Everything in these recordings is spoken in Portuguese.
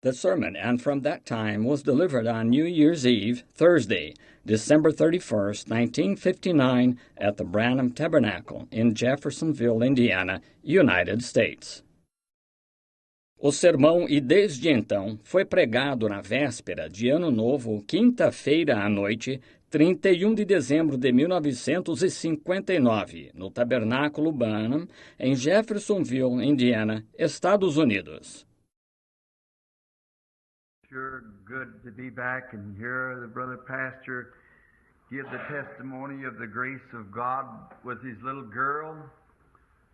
The sermon, and from that time, was delivered on New Year's Eve, Thursday, December 31st, 1959, at the Branham Tabernacle in Jeffersonville, Indiana, United States. O sermão, e desde então, foi pregado na véspera de Ano Novo, quinta-feira à noite, 31 de dezembro de 1959, no Tabernáculo Branham, em Jeffersonville, Indiana, Estados Unidos. Sure good to be back and hear the brother pastor give the testimony of the grace of God with his little girl.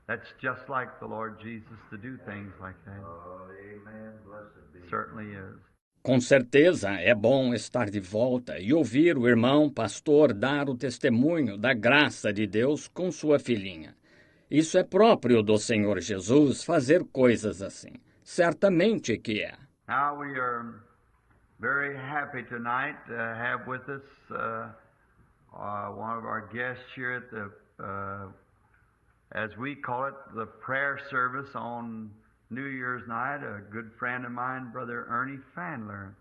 That's just like the Lord Jesus to do things like that. Oh, amen. Blessed be. Certainly is. Com certeza é bom estar de volta e ouvir o irmão pastor dar o testemunho da graça de Deus com sua filhinha. Isso é próprio do Senhor Jesus fazer coisas assim. Certamente que é. Now we are very happy tonight to have with us one of our guests here at the, as we call it, the prayer service on New Year's night. A good friend of mine, Brother Ernie Fandler,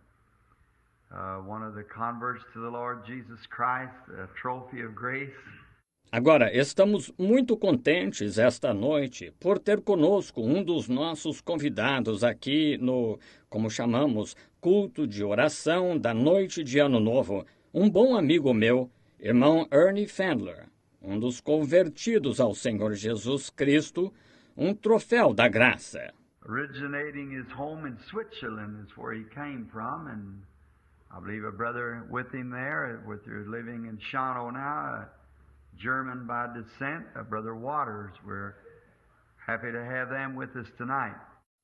one of the converts to the Lord Jesus Christ, a trophy of grace. Agora, estamos muito contentes esta noite por ter conosco um dos nossos convidados aqui no, como chamamos, culto de oração da noite de Ano Novo, um bom amigo meu, irmão Ernie Fandler, um dos convertidos ao Senhor Jesus Cristo, um troféu da graça. Originating his home in Switzerland is where he came from, and I believe a brother with him there, with her living in Schano now, German by descent, Brother Waters. We're happy to have them with us tonight.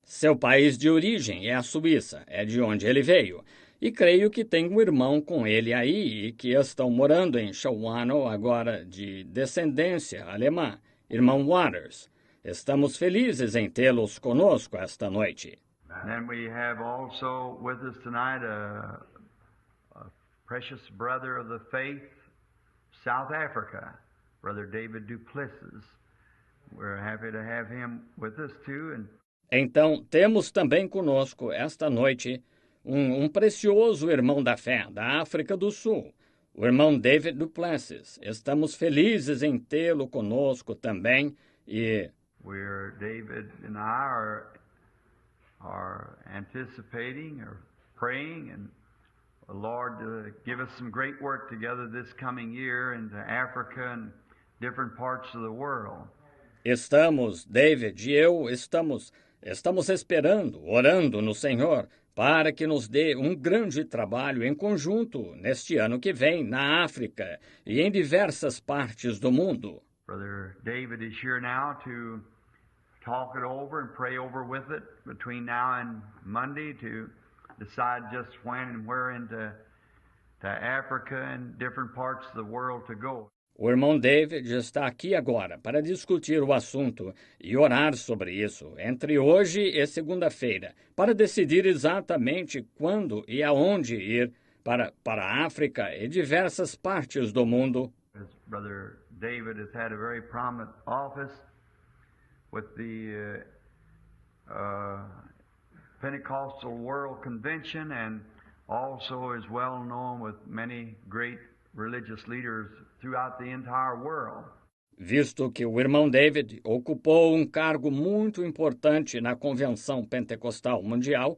Seu país de origem é a Suíça, é de onde ele veio. E creio que tem um irmão com ele aí e que estão morando em Schawano, agora de descendência alemã, irmão Waters. Estamos felizes em tê-los conosco esta noite. And then we have also with us tonight a precious brother of the faith, South Africa, Brother David Duplessis. We're happy to have him with us too. Então, temos também conosco esta noite um precioso irmão da fé da África do Sul, o irmão David Duplessis. Estamos felizes em tê-lo conosco também e David and I are anticipating or praying and the Lord to give us some great work together this coming year into Africa and different parts of the world. David e eu estamos esperando, orando no Senhor, para que nos dê um grande trabalho em conjunto neste ano que vem na África e em diversas partes do mundo. Brother David is here now to talk it over and pray over with it between now and Monday to decide just when and where into Africa and different parts of the world to go. O irmão David está aqui agora para discutir o assunto e orar sobre isso entre hoje e segunda-feira, para decidir exatamente quando e aonde ir para a África e diversas partes do mundo. Brother David has had a very prominent office with the Pentecostal World Convention and also is well known with many great religious leaders throughout the entire world. Visto que o irmão David ocupou um cargo muito importante na Convenção Pentecostal Mundial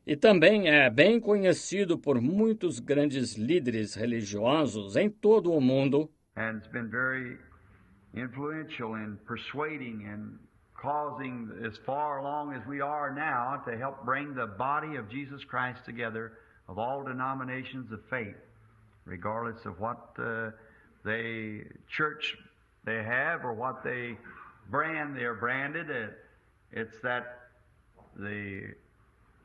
e também é bem conhecido por muitos grandes líderes religiosos em todo o mundo. And it's been very influential in persuading and causing, as far along as we are now, to help bring the body of Jesus Christ together of all denominations of faith, regardless of what church they have or what they they're branded. It's that the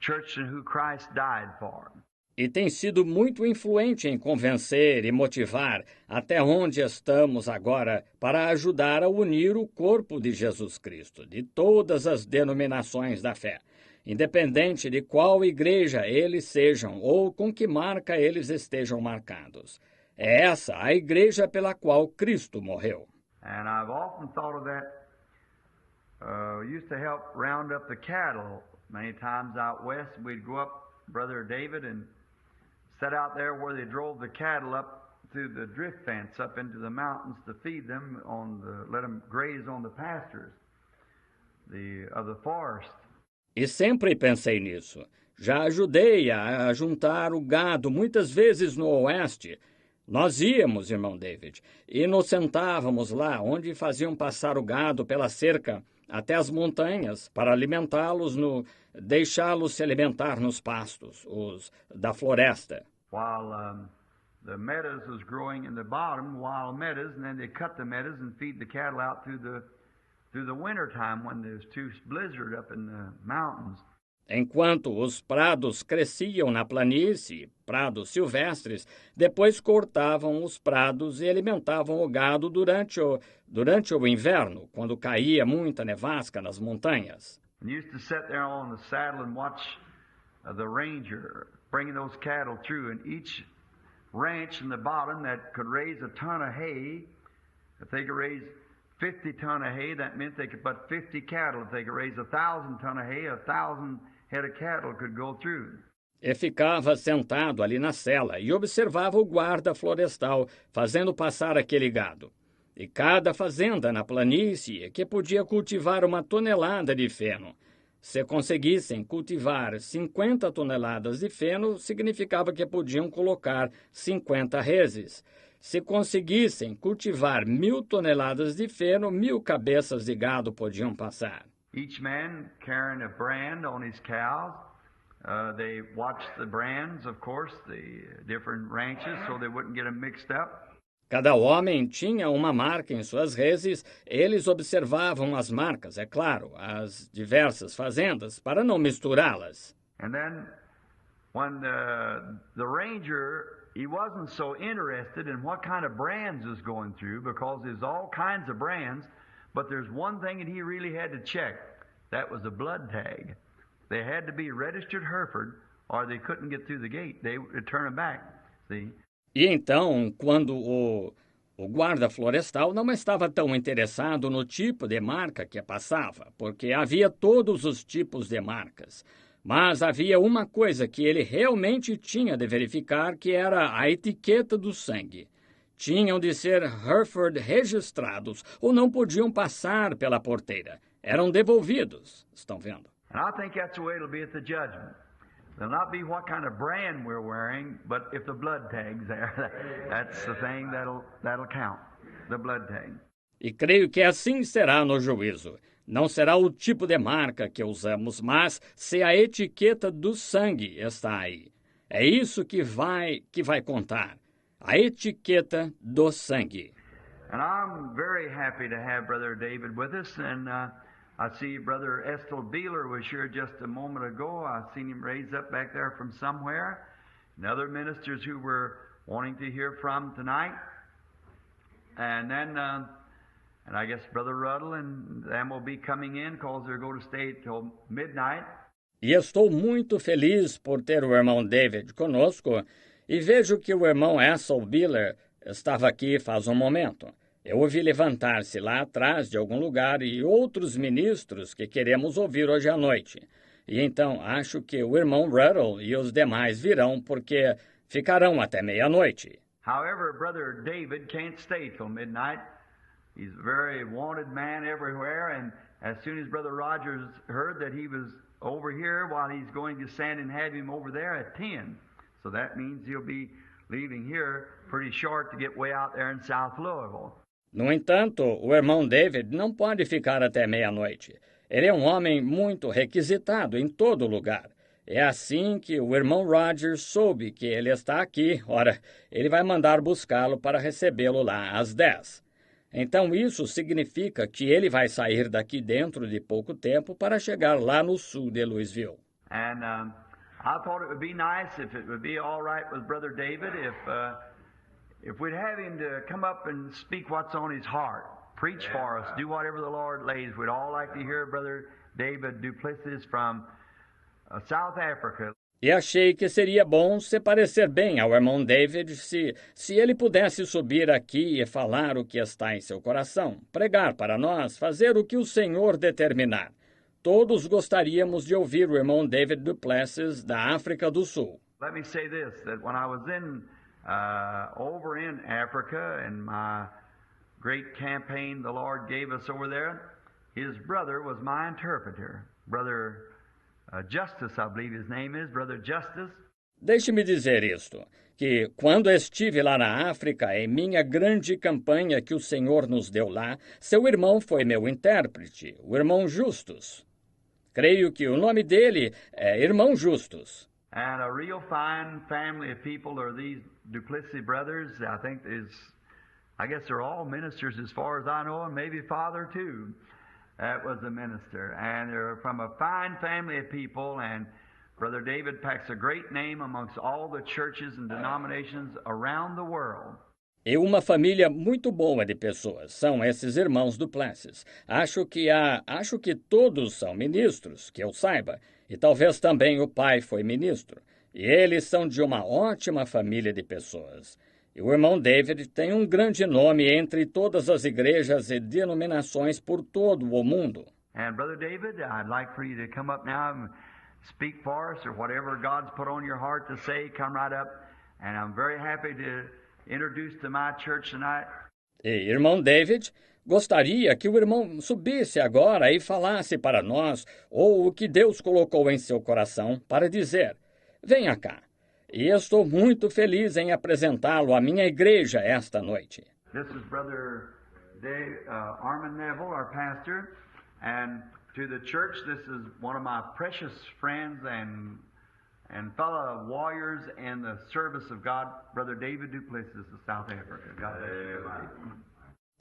church in who Christ died for. E tem sido muito influente em convencer e motivar até onde estamos agora para ajudar a unir o corpo de Jesus Cristo, de todas as denominações da fé, independente de qual igreja eles sejam ou com que marca eles estejam marcados. É essa a igreja pela qual Cristo morreu. And I've often thought of that. Used to help round up the cattle many times out west. We'd go up, Brother David, and set out there where they drove the cattle up through the drift fence up into the mountains to feed them let them graze on the pastures of the forest. E sempre pensei nisso. Já ajudei a juntar o gado muitas vezes no oeste. Nós íamos, irmão David, e nos sentávamos lá onde faziam passar o gado pela cerca até as montanhas para alimentá-los deixá-los se alimentar nos pastos, os da floresta. While the meadows was growing in the bottom, wild meadows, and then they cut the meadows and feed the cattle out through the winter time when there's too blizzard up in the mountains. Enquanto os prados cresciam na planície, prados silvestres, depois cortavam os prados e alimentavam o gado durante o inverno, quando caía muita nevasca nas montanhas. And used to sit there on the saddle and watch the ranger bringing those cattle through, and each ranch in the bottom that could raise a ton of hay, if they could raise 50 ton of hay, that meant they could put 50 cattle. If they could raise 1,000 ton of hay, 1,000 head of cattle could go through. E ficava sentado ali na cela e observava o guarda florestal fazendo passar aquele gado. E cada fazenda na planície que podia cultivar 1 tonelada de feno. Se conseguissem cultivar 50 toneladas de feno, significava que podiam colocar 50 reses. Se conseguissem cultivar 1.000 toneladas de feno, 1.000 cabeças de gado podiam passar. Each man carrying a brand on his cows. They watched the brands, of course, the different ranches, so they wouldn't get them mixed up. Cada homem tinha uma marca em suas reses, eles observavam as marcas, é claro, as diversas fazendas, para não misturá-las. And then, when the ranger, he wasn't so interested in what kind of brands was going through, because there's all kinds of brands, but there's one thing that he really had to check. That was the blood tag. They had to be registered Hereford, or they couldn't get through the gate. They would turn them back, see? E então, quando o guarda florestal não estava tão interessado no tipo de marca que passava, porque havia todos os tipos de marcas. Mas havia uma coisa que ele realmente tinha de verificar, que era a etiqueta do sangue. Tinham de ser Hereford registrados ou não podiam passar pela porteira. Eram devolvidos, estão vendo? And I think that's the way it'll be at the judgment. It'll not be what kind of brand we're wearing, but if the blood tag's there, that's the thing that'll count, the blood tag. E creio que assim será no juízo. Não será o tipo de marca que usamos, mas se a etiqueta do sangue está aí. É isso que vai contar. A etiqueta do sangue. And I'm very happy to have Brother David with us, and I see Brother Estel Beeler was here just a moment ago. I seen him raised up back there from somewhere. And other ministers who were wanting to hear from tonight. And then, and I guess Brother Ruddle and them will be coming in because they're going to stay till midnight. E estou muito feliz por ter o irmão David conosco e vejo que o irmão Estel Beeler estava aqui faz um momento. Eu ouvi levantar-se lá atrás de algum lugar e outros ministros que queremos ouvir hoje à noite. E então acho que o irmão Ruddle e os demais virão porque ficarão até meia-noite. However, Brother David can't stay till midnight. He's a very wanted man everywhere, and as soon as Brother Rogers heard that he was over here, while he's going to send and have him over there at 10. So that means he'll be leaving here pretty short to get way out there in South Louisville. No entanto, o irmão David não pode ficar até meia-noite. Ele é um homem muito requisitado em todo lugar. É assim que o irmão Rogers soube que ele está aqui. Ora, ele vai mandar buscá-lo para recebê-lo lá às 10. Então isso significa que ele vai sair daqui dentro de pouco tempo para chegar lá no sul de Louisville. And I thought it would be nice if it would be all right with Brother David if we'd have him to come up and speak what's on his heart, preach for us, do whatever the Lord lays. We'd all like to hear Brother David Duplessis from South Africa. E achei que seria bom se parecer bem ao irmão David se ele pudesse subir aqui e falar o que está em seu coração, pregar para nós, fazer o que o Senhor determinar. todos gostaríamos de ouvir o irmão David Du Plessis, da África do Sul. Let me say this, that when I was over in Africa and my great campaign the Lord gave us over there, his brother was my interpreter. Brother Justice, I believe his name is, Brother Justice. Deixe-me dizer isto, que quando estive lá na África, em minha grande campanha que o Senhor nos deu lá, seu irmão foi meu intérprete, o irmão Justus. Creio que o nome dele é Irmão Justus. And a real fine family of people are these Duplessis brothers. I guess they're all ministers as far as I know, and maybe father too. That was a minister. And they're from a fine family of people, and Brother David packs a great name amongst all the churches and denominations around the world. E uma família muito boa de pessoas são esses irmãos Du Plessis. Acho que todos são ministros, que eu saiba, e talvez também o pai foi ministro. E eles são de uma ótima família de pessoas. E o irmão David tem um grande nome entre todas as igrejas e denominações por todo o mundo. And Brother David, I'd like for you to come up now and speak for us, or whatever God's put on your heart to say, come right up. And I'm very happy to introduce to my church tonight. E, irmão David, gostaria que o irmão subisse agora e falasse para nós, ou o que Deus colocou em seu coração, para dizer: venha cá. E estou muito feliz em apresentá-lo à minha igreja esta noite. This is Brother Armand Neville, our pastor, and to the church, this is one of my precious friends and fellow warriors in the service of God, Brother David Du Plessis of South Africa. God bless you.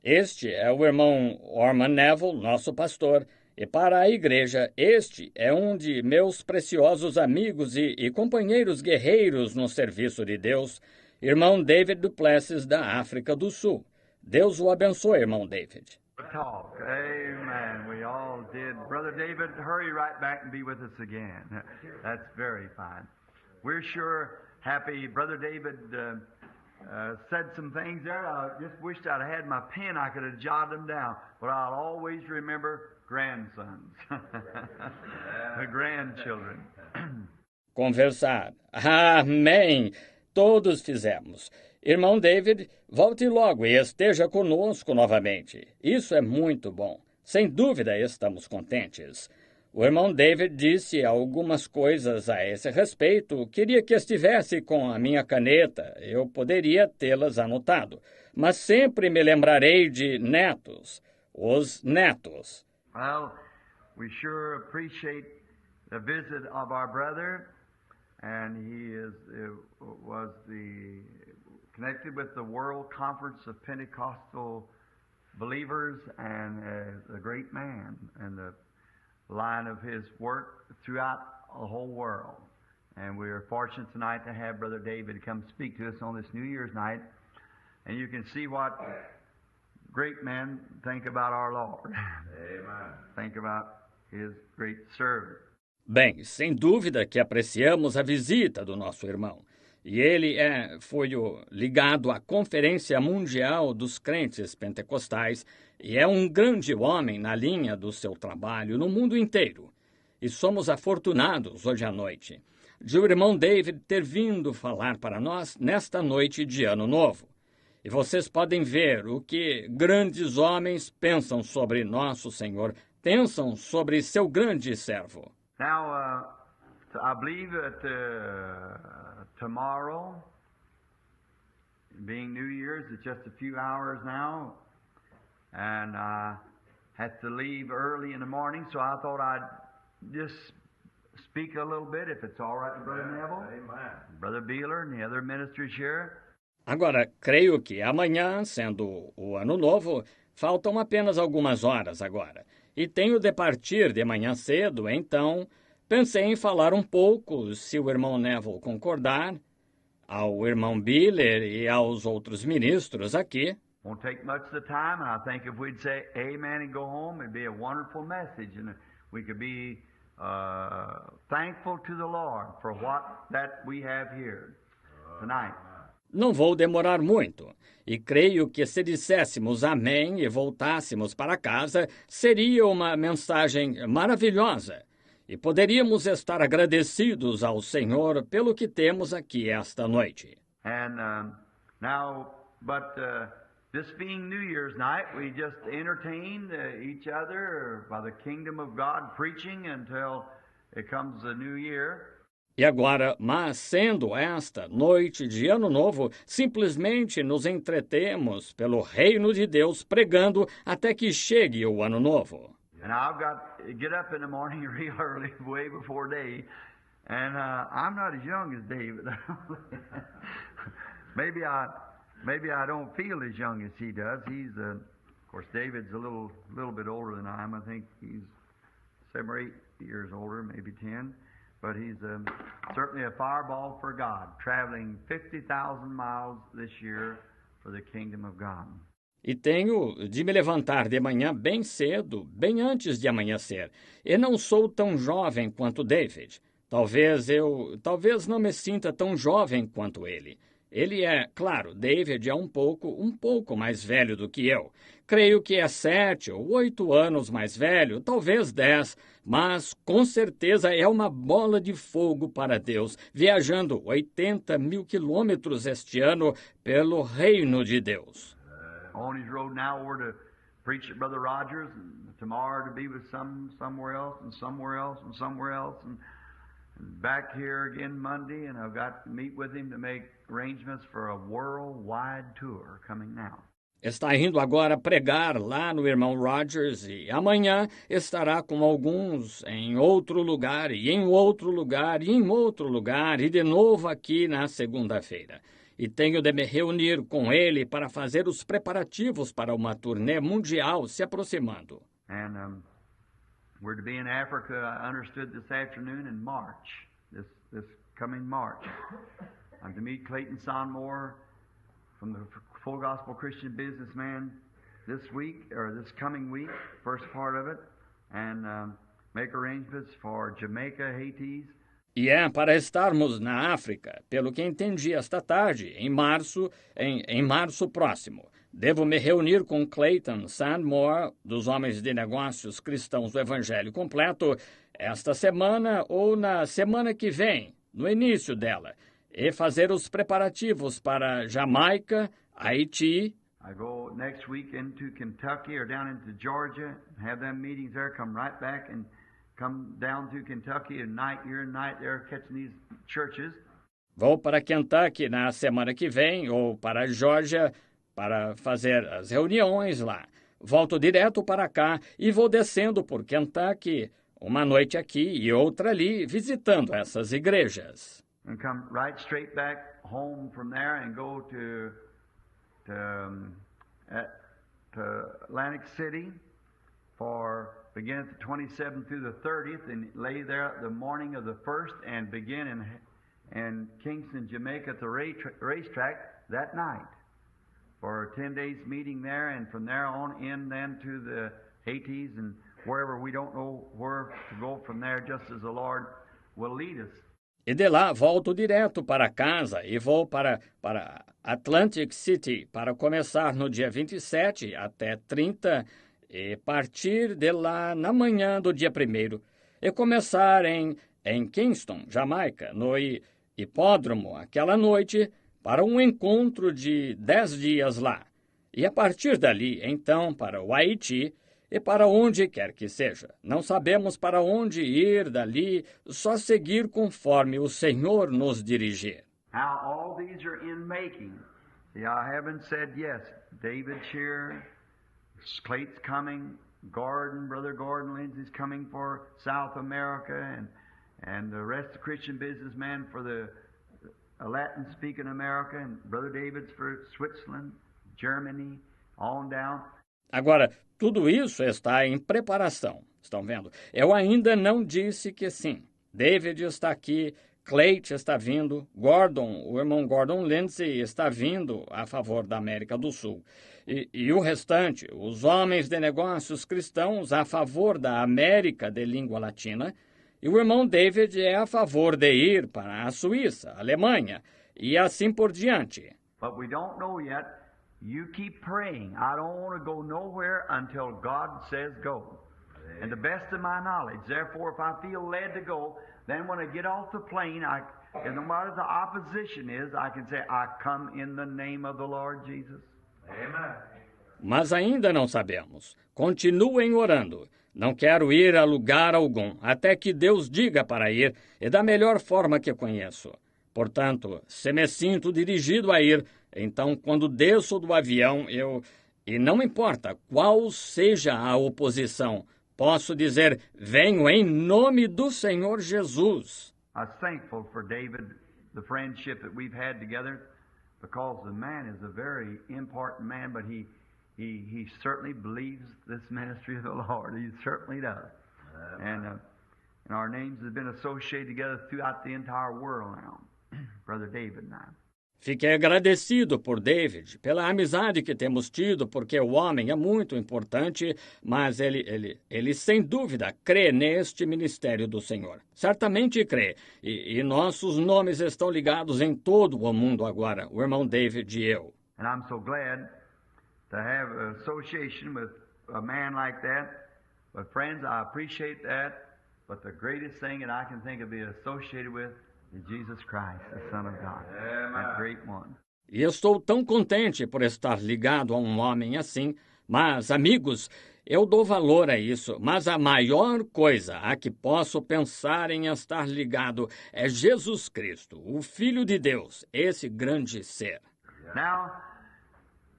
Este é o irmão Armand Neville, nosso pastor, e para a igreja, este é um de meus preciosos amigos e companheiros guerreiros no serviço de Deus, irmão David Du Plessis da África do Sul. Deus o abençoe, irmão David. Talk. Amen. We all did. Brother David, hurry right back and be with us again. That's very fine. We're sure happy. Brother David said some things there. I just wished I'd had my pen. I could have jotted them down. But I'll always remember grandsons. The grandchildren. Conversar. Amém. Todos fizemos. Irmão David, volte logo e esteja conosco novamente. Isso é muito bom. Sem dúvida estamos contentes. O irmão David disse algumas coisas a esse respeito. Queria que estivesse com a minha caneta. Eu poderia tê-las anotado. Mas sempre me lembrarei de netos. Os netos. Well, we sure appreciate the visit of our brother. And he was connected with the World Conference of Pentecostal Believers, and a great man in the line of his work throughout the whole world. And we are fortunate tonight to have Brother David come speak to us on this New Year's night. And you can see what great men think about our Lord. Amen. Think about his great service. Bem, sem dúvida que apreciamos a visita do nosso irmão. E ele foi ligado à Conferência Mundial dos Crentes Pentecostais e é um grande homem na linha do seu trabalho no mundo inteiro. E somos afortunados hoje à noite de o irmão David ter vindo falar para nós nesta noite de Ano Novo. E vocês podem ver o que grandes homens pensam sobre nosso Senhor, pensam sobre seu grande servo. Now, I believe that tomorrow, being New Year's, it's just a few hours now, and I have to leave early in the morning, so I thought I'd just speak a little bit, if it's all right with Brother Neville, Amen. Brother Beeler, and the other ministers here. Agora, creio que amanhã, sendo o Ano Novo, faltam apenas algumas horas agora. E tenho de partir de manhã cedo, então pensei em falar um pouco, se o irmão Neville concordar, ao irmão Biller e aos outros ministros aqui. Won't take much of the time, and I think if we'd say amen and go home, it'd be a wonderful message, and we could be thankful to the Lord for what that we have here tonight. Não vou demorar muito. E creio que se disséssemos amém e voltássemos para casa, seria uma mensagem maravilhosa. E poderíamos estar agradecidos ao Senhor pelo que temos aqui esta noite. And this being New Year's night, we just entertained each other by the kingdom of God, preaching until it comes the new year. E agora, mas sendo esta noite de Ano Novo, simplesmente nos entretemos pelo reino de Deus pregando até que chegue o Ano Novo. And I've got to get up in the morning real early, way before day, and I'm not as young as David. Maybe I don't feel as young as he does. He's, of course, David's a little bit older than I am. I think he's 7 or 8 years older, maybe 10. But he's certainly a fireball for God, traveling 50,000 miles this year for the kingdom of God. E tenho de me levantar de manhã bem cedo, bem antes de amanhecer. E não sou tão jovem quanto David. Talvez não me sinta tão jovem quanto ele. Ele é, claro, David é um pouco mais velho do que eu. Creio que é 7 ou 8 anos mais velho, talvez 10, mas com certeza é uma bola de fogo para Deus, viajando 80 mil quilômetros este ano pelo reino de Deus. On his road now, we're to preach at Brother Rogers, and tomorrow to be with somewhere else, and somewhere else, and somewhere else, and back here again Monday, and I've got to meet with him to make arrangements for a worldwide tour coming now. Está indo agora pregar lá no irmão Rogers e amanhã estará com alguns em outro lugar, e em outro lugar, e em outro lugar, e de novo aqui na segunda-feira. E tenho de me reunir com ele para fazer os preparativos para uma turnê mundial se aproximando. And we're to be in Africa, I understood this afternoon in March, this coming March. I'm to meet Clayton Sonmore from the Full Gospel Christian Businessman this coming week, first part of it, and make arrangements for Jamaica, Haiti. E é para estarmos na África, pelo que entendi esta tarde, em março próximo. Devo me reunir com Clayton Sandmore, dos Homens de Negócios Cristãos do Evangelho Completo, esta semana ou na semana que vem, no início dela, e fazer os preparativos para Jamaica, Haiti. I go next week into Kentucky or down into Georgia, have them meetings there, come right back and come down to Kentucky and night there catching these churches. Vou para Kentucky na semana que vem ou para Georgia para fazer as reuniões lá. Volto direto para cá e vou descendo por Kentucky, uma noite aqui e outra ali, visitando essas igrejas. And come right straight back home from there and go to Atlantic City begin at the 27th through the 30th and lay there at the morning of the 1st and begin in Kingston, Jamaica at the racetrack that night for a 10 days meeting there, and from there on in then to the Haitis and wherever. We don't know where to go from there, just as the Lord will lead us. E de lá volto direto para casa e vou para Atlantic City para começar no dia 27 até 30 e partir de lá na manhã do dia 1º e começar em Kingston, Jamaica, no hipódromo aquela noite para um encontro de 10 dias lá. E a partir dali, então, para o Haiti e para onde quer que seja. Não sabemos para onde ir dali, só seguir conforme o Senhor nos dirigir. How all these are in making. See, I haven't said yes. David Shearer, Clayton's coming, Brother Gordon Lindsay's coming for South America, and the rest of Christian businessmen for the Latin-speaking America, and Brother David's for Switzerland, Germany, on down. Agora, tudo isso está em preparação, estão vendo? Eu ainda não disse que sim. David está aqui, Clayton está vindo, o irmão Gordon Lindsay está vindo a favor da América do Sul. E o restante, os homens de negócios cristãos a favor da América de língua latina, e o irmão David é a favor de ir para a Suíça, Alemanha, e assim por diante. but we don't know yet. You keep praying. I don't want to go nowhere until God says go. And the best of my knowledge, therefore, if I feel led to go, then when I get off the plane, and no matter the opposition is, I can say, I come in the name of the Lord Jesus. Amen. Mas ainda não sabemos. Continuem orando. Não quero ir a lugar algum, até que Deus diga para ir, e da melhor forma que conheço. Portanto, se me sinto dirigido a ir, então, quando desço do avião, e não importa qual seja a oposição, posso dizer, venho em nome do Senhor Jesus. I was thankful for David, the friendship that we've had together, because the man is a very important man, but he certainly believes this ministry of the Lord. He certainly does. And our names have been associated together throughout the entire world now, Brother David and I. Fiquei agradecido por David, pela amizade que temos tido, porque o homem é muito importante, mas ele sem dúvida crê neste ministério do Senhor. Certamente crê, e nossos nomes estão ligados em todo o mundo agora, o irmão David e eu. And I'm so glad to have an association with a man like that. But friends, I appreciate that, but the greatest thing that I can think of being associated with is Jesus Christ, the Son of God, that great one. E estou tão contente por estar ligado a um homem assim, mas, amigos, eu dou valor a isso, mas a maior coisa a que posso pensar em estar ligado é Jesus Cristo, o Filho de Deus, esse grande ser. Now,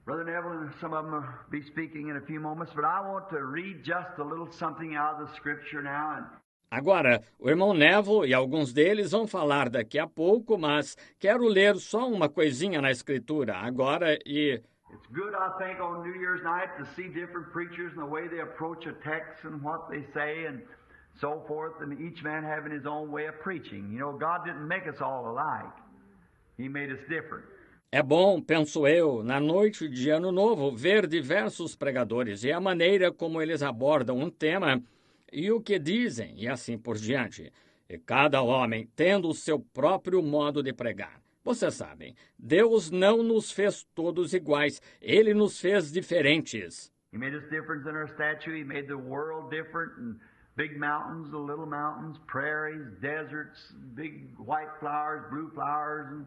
Brother Neville and some of them will be speaking in a few moments, but I want to read just a little something out of the Scripture now. Agora, o irmão Neville e alguns deles vão falar daqui a pouco, mas quero ler só uma coisinha na Escritura agora e... It's good, I think, on New Year's night to see different preachers and the way they approach a text and what they say and so forth, and each man having his own way of preaching. You know, God didn't make us all alike. He made us different. É bom, penso eu, na noite de Ano Novo, ver diversos pregadores e a maneira como eles abordam um tema e o que dizem, e assim por diante. E cada homem tendo o seu próprio modo de pregar. Vocês sabem, Deus não nos fez todos iguais, Ele nos fez diferentes. He made us different in our stature. He made the world different, and big mountains, the little mountains, prairies, deserts, big white flowers, blue flowers, and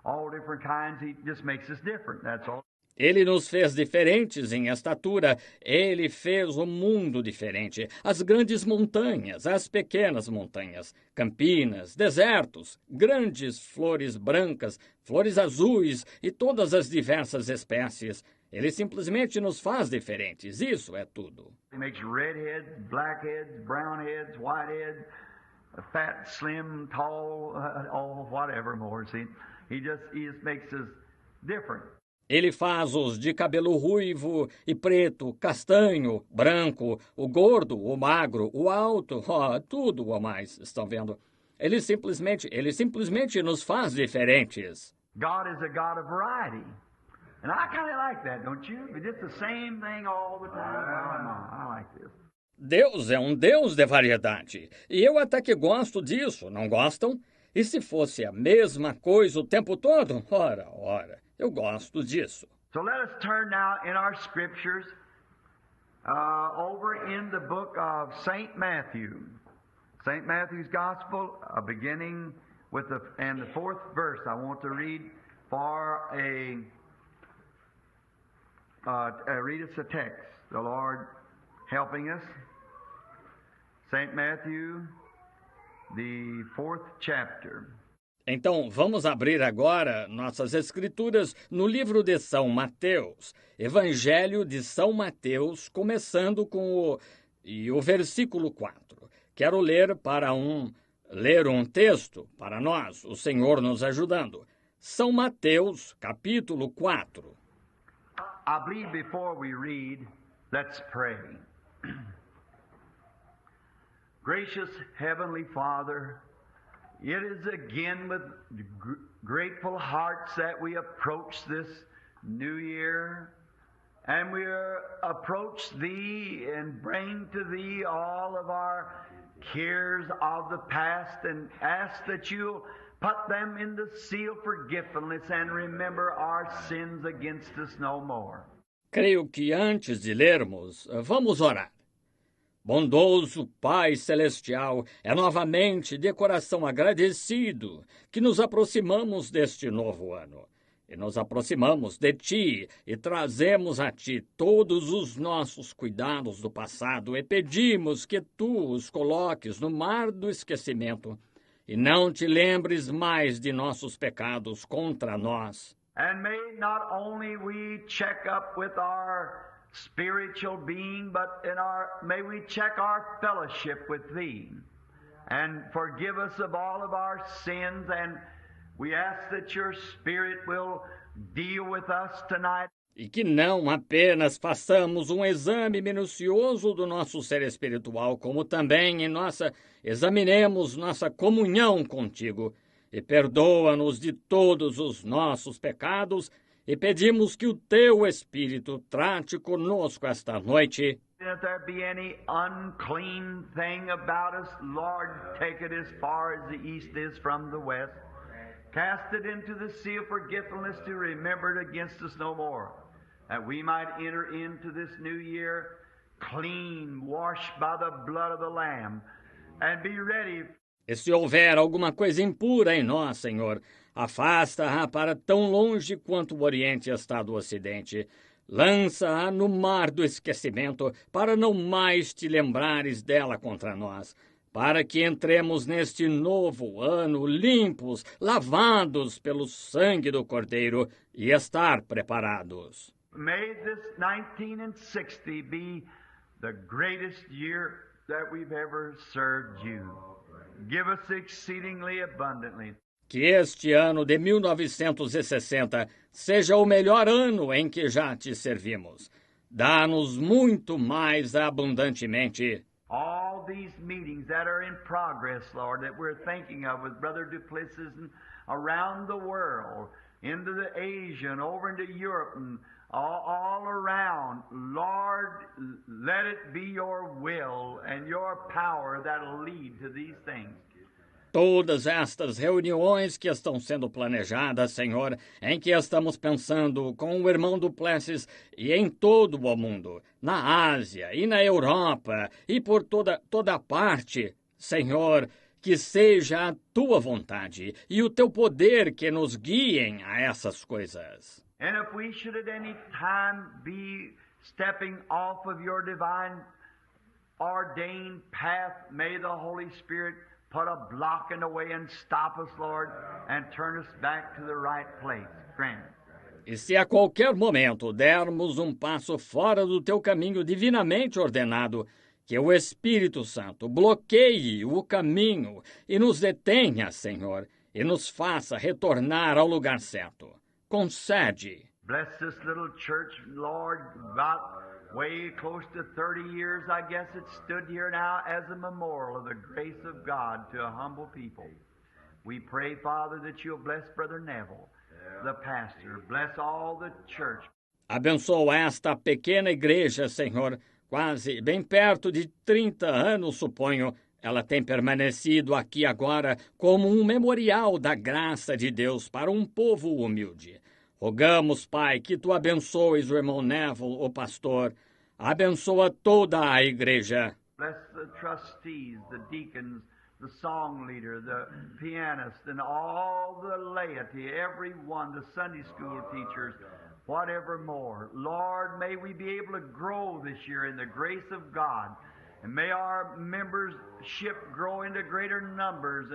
all different kinds. He just makes us different, that's all. Ele nos fez diferentes em estatura, Ele fez o mundo diferente, as grandes montanhas, as pequenas montanhas, campinas, desertos, grandes flores brancas, flores azuis e todas as diversas espécies. Ele simplesmente nos faz diferentes, isso é tudo. He makes redheads, blackheads, brownheads, whiteheads, fat, slim, tall, whatever more, see. He just makes us different. Ele faz os de cabelo ruivo e preto, castanho, branco, o gordo, o magro, o alto, tudo o mais, estão vendo? Ele simplesmente nos faz diferentes. God is a God of variety. And I kind of like that, don't you? It's just the same thing all the time. I like this. Deus é um Deus de variedade. E eu até que gosto disso, não gostam? E se fosse a mesma coisa o tempo todo? Ora, eu gosto disso. So let us turn now in our scriptures over in the book of St. Matthew. St. Matthew's Gospel, beginning with the fourth verse. I want to read for read us a text. The Lord helping us. St. Matthew, the fourth chapter. Então, vamos abrir agora nossas escrituras no livro de São Mateus, Evangelho de São Mateus, começando com o versículo 4. Quero ler um texto para nós, o Senhor nos ajudando. São Mateus, capítulo 4. I believe before we read, let's pray. Gracious Heavenly Father, it is again with grateful hearts that we approach this new year, and we approach Thee and bring to Thee all of our cares of the past and ask that You'll Put them in the seal of forgetfulness and remember our sins against us no more. Creio que antes de lermos, vamos orar. Bondoso Pai Celestial, é novamente de coração agradecido que nos aproximamos deste novo ano. E nos aproximamos de Ti e trazemos a Ti todos os nossos cuidados do passado e pedimos que Tu os coloques no mar do esquecimento e não te lembres mais de nossos pecados contra nós. And may not only we check up with our spiritual being, but may we check our fellowship with Thee, and forgive us of all of our sins, and we ask that Your Spirit will deal with us tonight. E que não apenas façamos um exame minucioso do nosso ser espiritual, como também examinemos nossa comunhão contigo, e perdoa-nos de todos os nossos pecados, e pedimos que o Teu Espírito trate conosco esta noite. If there be any unclean thing about us, Lord, take it as far as the east is from the west. Cast it into the sea of forgetfulness to remember it against us no more, that we might enter into this new year clean, washed by the blood of the Lamb, and be ready. E se houver alguma coisa impura em nós, Senhor, afasta-a para tão longe quanto o Oriente está do Ocidente. Lança-a no mar do esquecimento, para não mais te lembrares dela contra nós, para que entremos neste novo ano limpos, lavados pelo sangue do Cordeiro e estar preparados. May this 1960 be the greatest year that we've ever served You. Give us exceedingly abundantly. Que este ano de 1960 seja o melhor ano em que já te servimos. Dá-nos muito mais abundantemente. All these meetings that are in progress, Lord, that we're thinking of with Brother Duplessis and around the world, into the Asia and over into Europe and all around, Lord, let it be Your will and Your power that'll lead to these things. Todas estas reuniões que estão sendo planejadas, Senhor, em que estamos pensando com o irmão Duplessis e em todo o mundo, na Ásia e na Europa e por toda parte, Senhor, que seja a Tua vontade e o Teu poder que nos guiem a essas coisas. And if we should at any time be stepping off of Your divine ordained path, may the Holy Spirit put a block in the way and stop us, Lord, and turn us back to the right place. Grant it. E se a qualquer momento dermos um passo fora do Teu caminho divinamente ordenado, que o Espírito Santo bloqueie o caminho e nos detenha, Senhor, e nos faça retornar ao lugar certo. Concede. Bless this little church, Lord, about way close to 30 years, I guess it stood here now as a memorial of the grace of God to a humble people. We pray, Father, that You'll bless Brother Neville, the pastor. Bless all the church. Abençoa esta pequena igreja, Senhor, quase bem perto de 30 anos, suponho. Ela tem permanecido aqui agora como um memorial da graça de Deus para um povo humilde. Rogamos, Pai, que Tu abençoes o irmão Neville, o pastor. Abençoa toda a igreja. Bless the trustees, the deacons, the song leader, the pianist, and all the laity, everyone, the Sunday school teachers, whatever more. Lord, may we be able to grow this year in the grace of God. And may our membership grow into greater numbers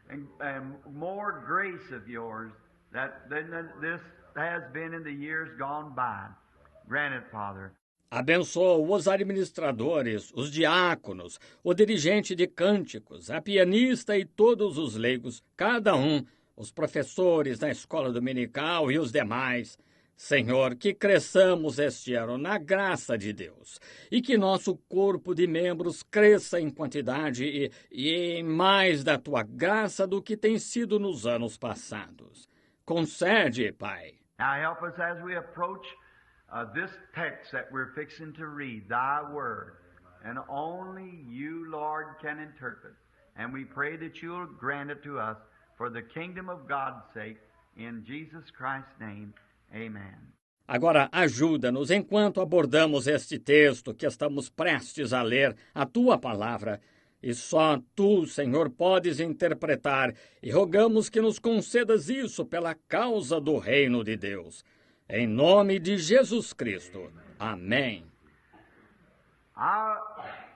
and more grace of Yours than this has been in the years gone by. Grant it, Father. Abençoa os administradores, os diáconos, o dirigente de cânticos, a pianista e todos os leigos, cada um, os professores da escola dominical e os demais. Senhor, que cresçamos este ano na graça de Deus e que nosso corpo de membros cresça em quantidade e em mais da Tua graça do que tem sido nos anos passados. Concede, Pai. Now help us as we approach this text that we're fixing to read, Thy Word. And only You, Lord, can interpret. And we pray that You'll grant it to us for the kingdom of God's sake, in Jesus Christ's name, amen. Agora, ajuda-nos enquanto abordamos este texto que estamos prestes a ler, a tua palavra. E só tu, Senhor, podes interpretar, e rogamos que nos concedas isso pela causa do reino de Deus. Em nome de Jesus Cristo. Amém.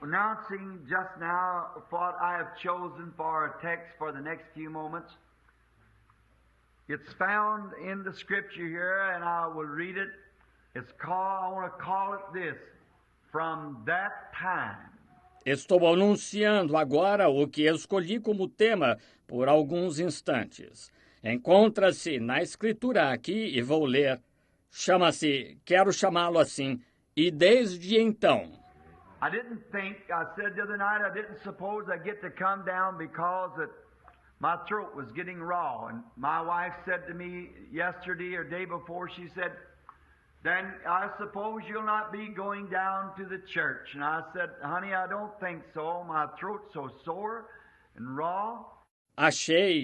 Announcing just now what I have chosen for a text for the next few moments. It's found in the scripture here, and I will read it. I want to call it this, from that time. Estou anunciando agora o que escolhi como tema por alguns instantes. Encontra-se na escritura aqui e vou ler. Quero chamá-lo assim, e desde então. I said the other night, I didn't suppose I'd get to come down because my throat was getting raw. And my wife said to me yesterday or day before, she said, then I suppose you'll not be going down to the church. And I said, honey, I don't think so. My throat's so sore and raw.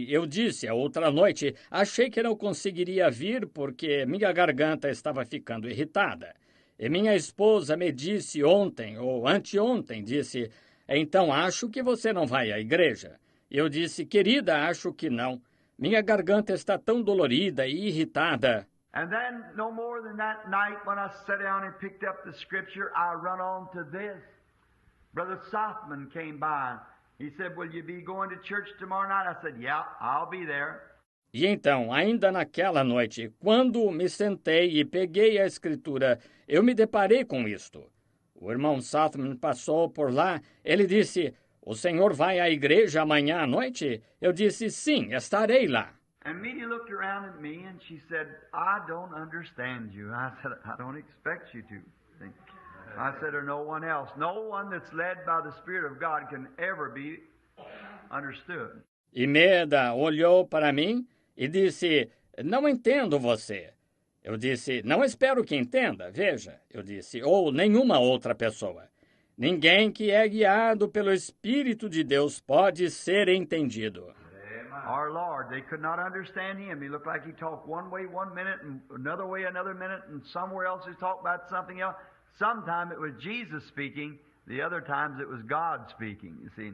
Eu disse a outra noite, achei que não conseguiria vir porque minha garganta estava ficando irritada. E minha esposa me disse ontem, ou anteontem, disse, então acho que você não vai à igreja. Eu disse, querida, acho que não. Minha garganta está tão dolorida e irritada. And then, no more than that night, when I sat down and picked up the scripture, I run on to this. Brother Sothman came by. He said, will you be going to church tomorrow night? I said, yeah, I'll be there. E então, ainda naquela noite, quando me sentei e peguei a escritura, eu me deparei com isto. O irmão Sothman passou por lá. Ele disse, o senhor vai à igreja amanhã à noite? Eu disse, sim, estarei lá. And Media looked around at me and she said, I don't understand you. I said, I don't expect you to. I said, or no one else. No one that's led by the Spirit of God can ever be understood. E Meda olhou para mim e disse, não entendo você. Eu disse, não espero que entenda, veja. Eu disse, ou nenhuma outra pessoa. Ninguém que é guiado pelo Espírito de Deus pode ser entendido. Our Lord, they could not understand him. He looked like he talked one way 1 minute and another way another minute, and somewhere else he talked about something else. Sometimes it was Jesus speaking, the other times it was God speaking, you see.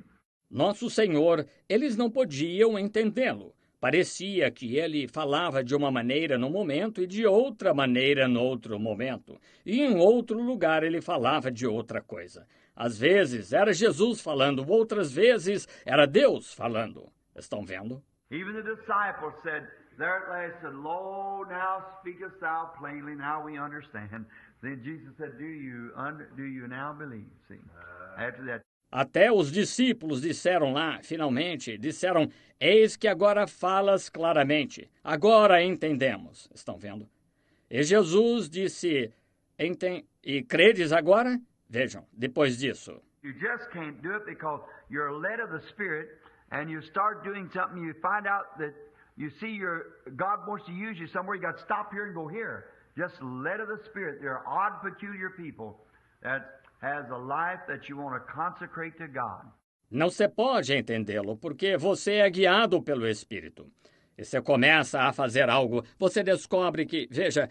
Nosso Senhor, eles não podiam entendê-lo. Parecia que ele falava de uma maneira no momento e de outra maneira no outro momento. E em outro lugar ele falava de outra coisa. Às vezes era Jesus falando, outras vezes era Deus falando. Estão vendo? Even the disciples said, there at last said, Lo, now speakest thou plainly, now we understand. Then Jesus said, do you now believe? See, after that. Até os discípulos disseram lá, finalmente, disseram, eis que agora falas claramente, agora entendemos. Estão vendo? E Jesus disse, e credes agora? Vejam, depois disso. You just can't do it because you're led of the Spirit and you start doing something, you find out that you see God wants to use you somewhere, you got to stop here and go here. Just led of the Spirit. They're odd, peculiar people that has a life that you want to consecrate to God. Não se pode entendê-lo, porque você é guiado pelo Espírito. E você começa a fazer algo, você descobre que, veja,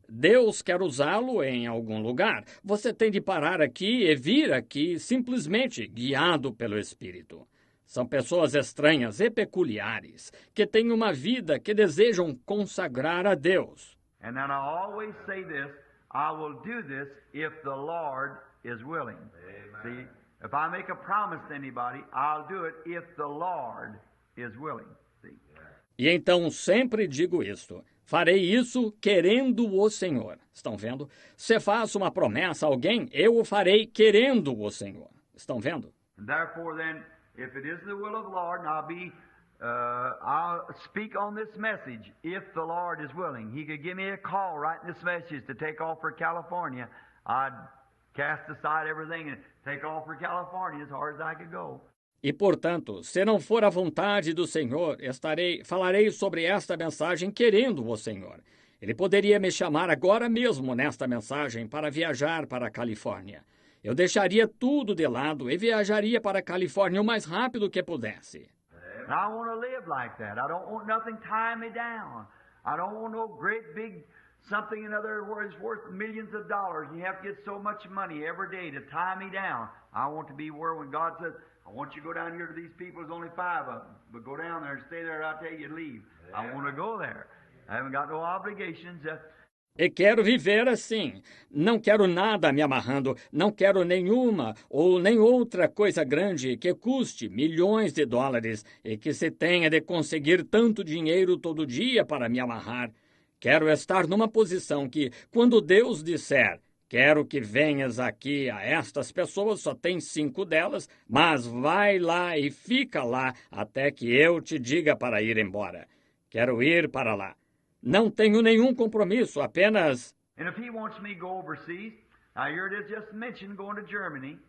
Deus quer usá-lo em algum lugar. Você tem de parar aqui e vir aqui simplesmente guiado pelo Espírito. São pessoas estranhas e peculiares, que têm uma vida que desejam consagrar a Deus. And then I always say this, I will do this if the Lord is willing. See, if I make a promise to anybody, I'll do it if the Lord is willing. See? E então sempre digo isto, farei isso querendo o Senhor. Estão vendo? Se faço uma promessa a alguém, eu o farei querendo o Senhor. Estão vendo? And therefore then, if it is the will of the Lord, and I'll speak on this message if the Lord is willing. He could give me a call right in this message to take off for California. I'd cast aside everything and take off for California as hard as I could go. E, portanto, se não for a vontade do Senhor, falarei sobre esta mensagem querendo o Senhor. Ele poderia me chamar agora mesmo nesta mensagem para viajar para a Califórnia. Eu deixaria tudo de lado e viajaria para a Califórnia o mais rápido que pudesse. And I want to live like that. I don't want nothing tying me down. I don't want no great big something, in other words, worth millions of dollars. You have to get so much money every day to tie me down. I want to be where when God says, I want you to go down here to these people, there's only 5 of them, but go down there and stay there, I'll tell you to leave. I want to go there. I haven't got no obligations. E quero viver assim. Não quero nada me amarrando, não quero nenhuma ou nem outra coisa grande que custe milhões de dólares e que se tenha de conseguir tanto dinheiro todo dia para me amarrar. Quero estar numa posição que, quando Deus disser, quero que venhas aqui a estas pessoas, só tem 5 delas, mas vai lá e fica lá até que eu te diga para ir embora. Quero ir para lá. Não tenho nenhum compromisso, apenas... And if he wants me to go overseas, now here it is just mentioned going to Germany,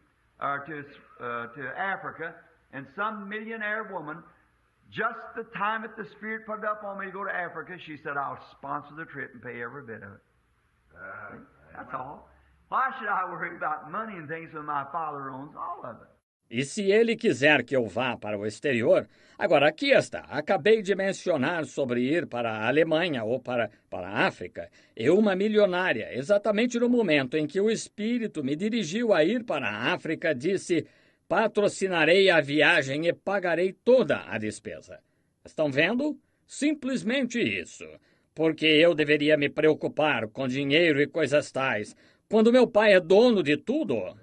or to Africa, and some millionaire woman, just the time that the Spirit put it up on me to go to Africa, she said, I'll sponsor the trip and pay every bit of it. That's all. Why should I worry about money and things when my Father owns all of it? E se ele quiser que eu vá para o exterior... Agora, aqui está. Acabei de mencionar sobre ir para a Alemanha ou para a África. E uma milionária, exatamente no momento em que o Espírito me dirigiu a ir para a África, disse, patrocinarei a viagem e pagarei toda a despesa. Estão vendo? Simplesmente isso. Porque eu deveria me preocupar com dinheiro e coisas tais, quando meu pai é dono de tudo.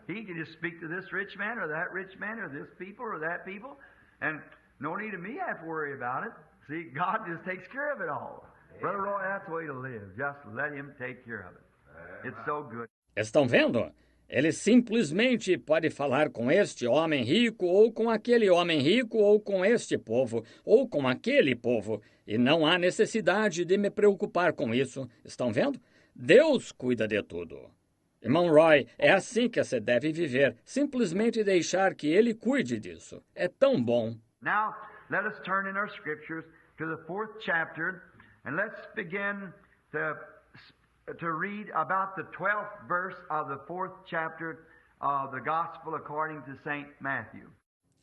He can just speak to this rich man or that rich man or this people or that people, and no need of me have to worry about it. See, God just takes care of it all. Brother Roy, that's the way to live. Just let him take care of it. It's so good. Estão vendo? Ele simplesmente pode falar com este homem rico ou com aquele homem rico ou com este povo ou com aquele povo. E não há necessidade de me preocupar com isso. Estão vendo? Deus cuida de tudo. Irmão Roy, é assim que você deve viver, simplesmente deixar que ele cuide disso. É tão bom. Now, let us turn in our scriptures to the 4th chapter, and let's begin to read about the 12th verse of the 4th chapter of the Gospel according to St. Matthew.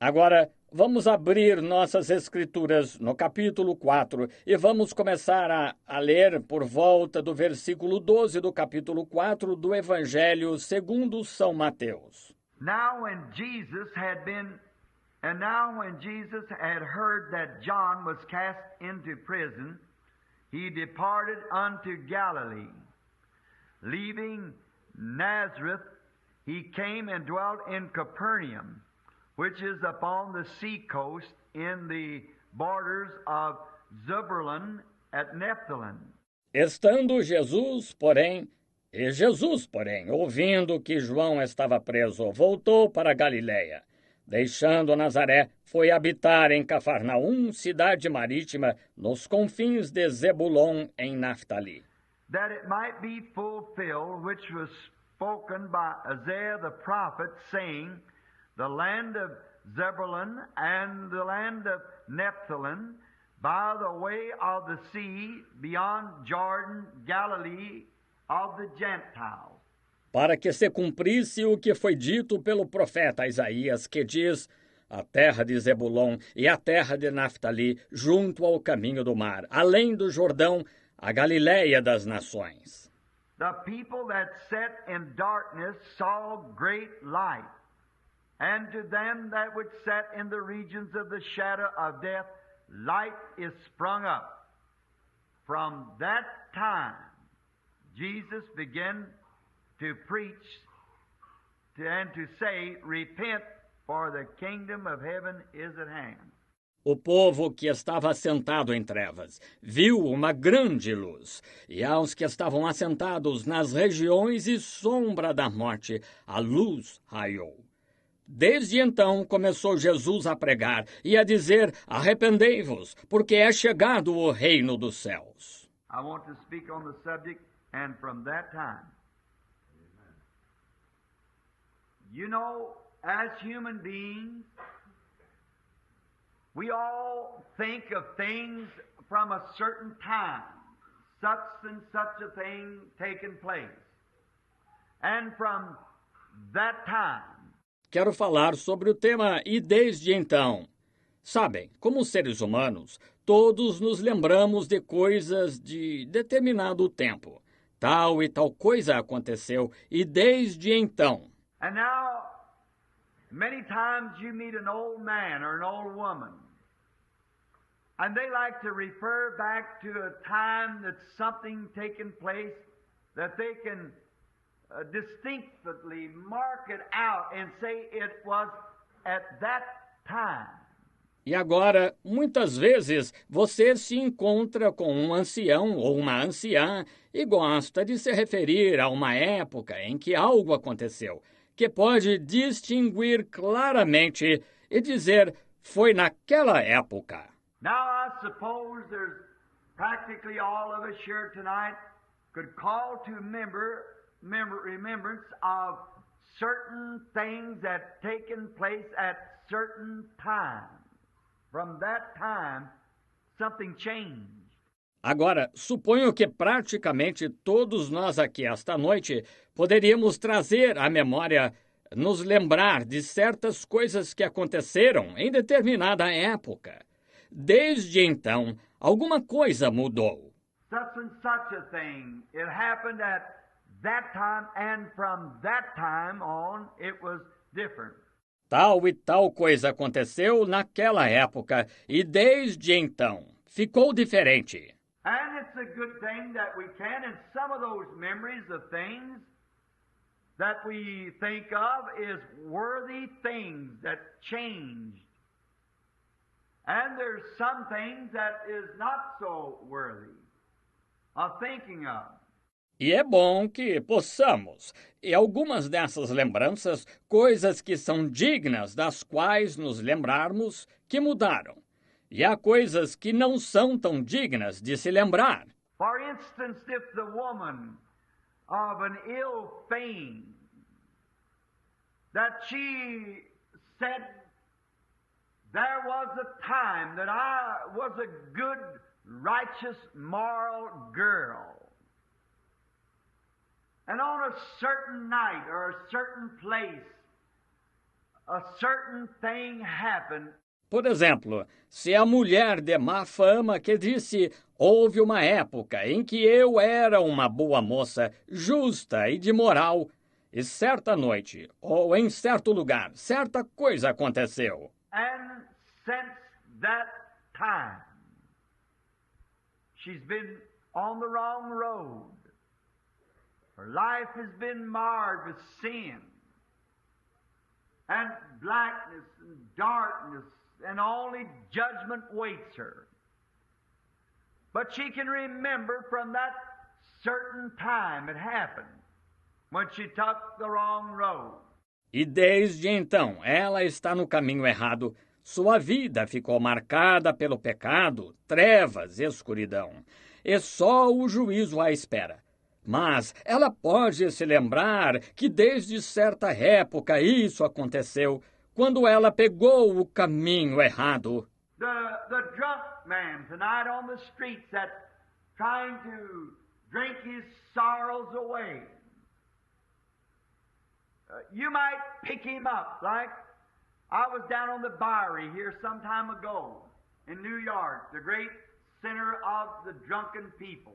Agora, vamos abrir nossas escrituras no capítulo 4 e vamos começar a ler por volta do versículo 12 do capítulo 4 do Evangelho segundo São Mateus. Now when Jesus had heard that John was cast into prison, he departed unto Galilee. Leaving Nazareth, he came and dwelt in Capernaum, which is upon the sea coast in the borders of Zebulun at Nephthalim. Estando Jesus, porém, ouvindo que João estava preso, voltou para Galiléia. Deixando Nazaré, foi habitar em Cafarnaum, cidade marítima, nos confins de Zebulon, em Naftali. That it might be fulfilled, which was spoken by Isaiah the prophet, saying, the land of Zebulun and the land of Nephthalim, by the way of the sea, beyond Jordan, Galilee of the Gentiles. Para que se cumprisse o que foi dito pelo profeta Isaías, que diz, a terra de Zebulon e a terra de Naftali, junto ao caminho do mar, além do Jordão, a Galiléia das nações. The people that sat in darkness saw great light. And to them that would sit in the regions of the shadow of death, light is sprung up. From that time, Jesus began to preach and to say, repent, for the kingdom of heaven is at hand. O povo que estava assentado em trevas viu uma grande luz, e aos que estavam assentados nas regiões e sombra da morte, a luz raiou. Desde então começou Jesus a pregar e a dizer, arrependei-vos, porque é chegado o reino dos céus. I want to speak on the subject, and from that time. You know, as human beings, we all think of things from a certain time, such and such a thing taking place. And from that time, quero falar sobre o tema e desde então. Sabem, como seres humanos, todos nos lembramos de coisas de determinado tempo. Tal e tal coisa aconteceu, e desde então. And now, many times you meet an old man or an old woman, and they like to refer back to a time that something taken place that they can distinctly mark it out and say it was at that time. E agora, muitas vezes, você se encontra com um ancião ou uma anciã e gosta de se referir a uma época em que algo aconteceu, que pode distinguir claramente e dizer, foi naquela época. Now I suppose there's practically all of us here tonight could call to remembrance of certain things that taken place at certain times. From that time, something changed. Agora, suponho que praticamente todos nós aqui esta noite poderíamos trazer à memória, nos lembrar de certas coisas que aconteceram em determinada época. Desde então, alguma coisa mudou. Such and such a thing. It happened at that time, and from that time on, it was different. Tal e tal coisa aconteceu naquela época e desde então ficou diferente. And it's a good thing that we can, and some of those memories of things that we think of is worthy things that changed. And there's some things that is not so worthy of thinking of. E é bom que possamos, e algumas dessas lembranças, coisas que são dignas das quais nos lembrarmos, que mudaram. E há coisas que não são tão dignas de se lembrar. For instance, if the woman of an ill fame, that she said, there was a time that I was a good, righteous, moral girl. And on a certain night or a certain place, a certain thing happened. Por exemplo, se a mulher de má fama que disse, houve uma época em que eu era uma boa moça, justa e de moral, e certa noite, ou em certo lugar, certa coisa aconteceu. And since that time, she's been on the wrong road. Her life has been marred with sin and blackness and darkness, and only judgment waits her. But she can remember from that certain time it happened, when she took the wrong road. E desde então, ela está no caminho errado. Sua vida ficou marcada pelo pecado, trevas e escuridão. E só o juízo a espera. Mas ela pode se lembrar que desde certa época isso aconteceu, quando ela pegou o caminho errado. The drunk man tonight on the streets that's trying to drink his sorrows away. You might pick him up, like I was down on the Bowery here some time ago in New York, the great center of the drunken people.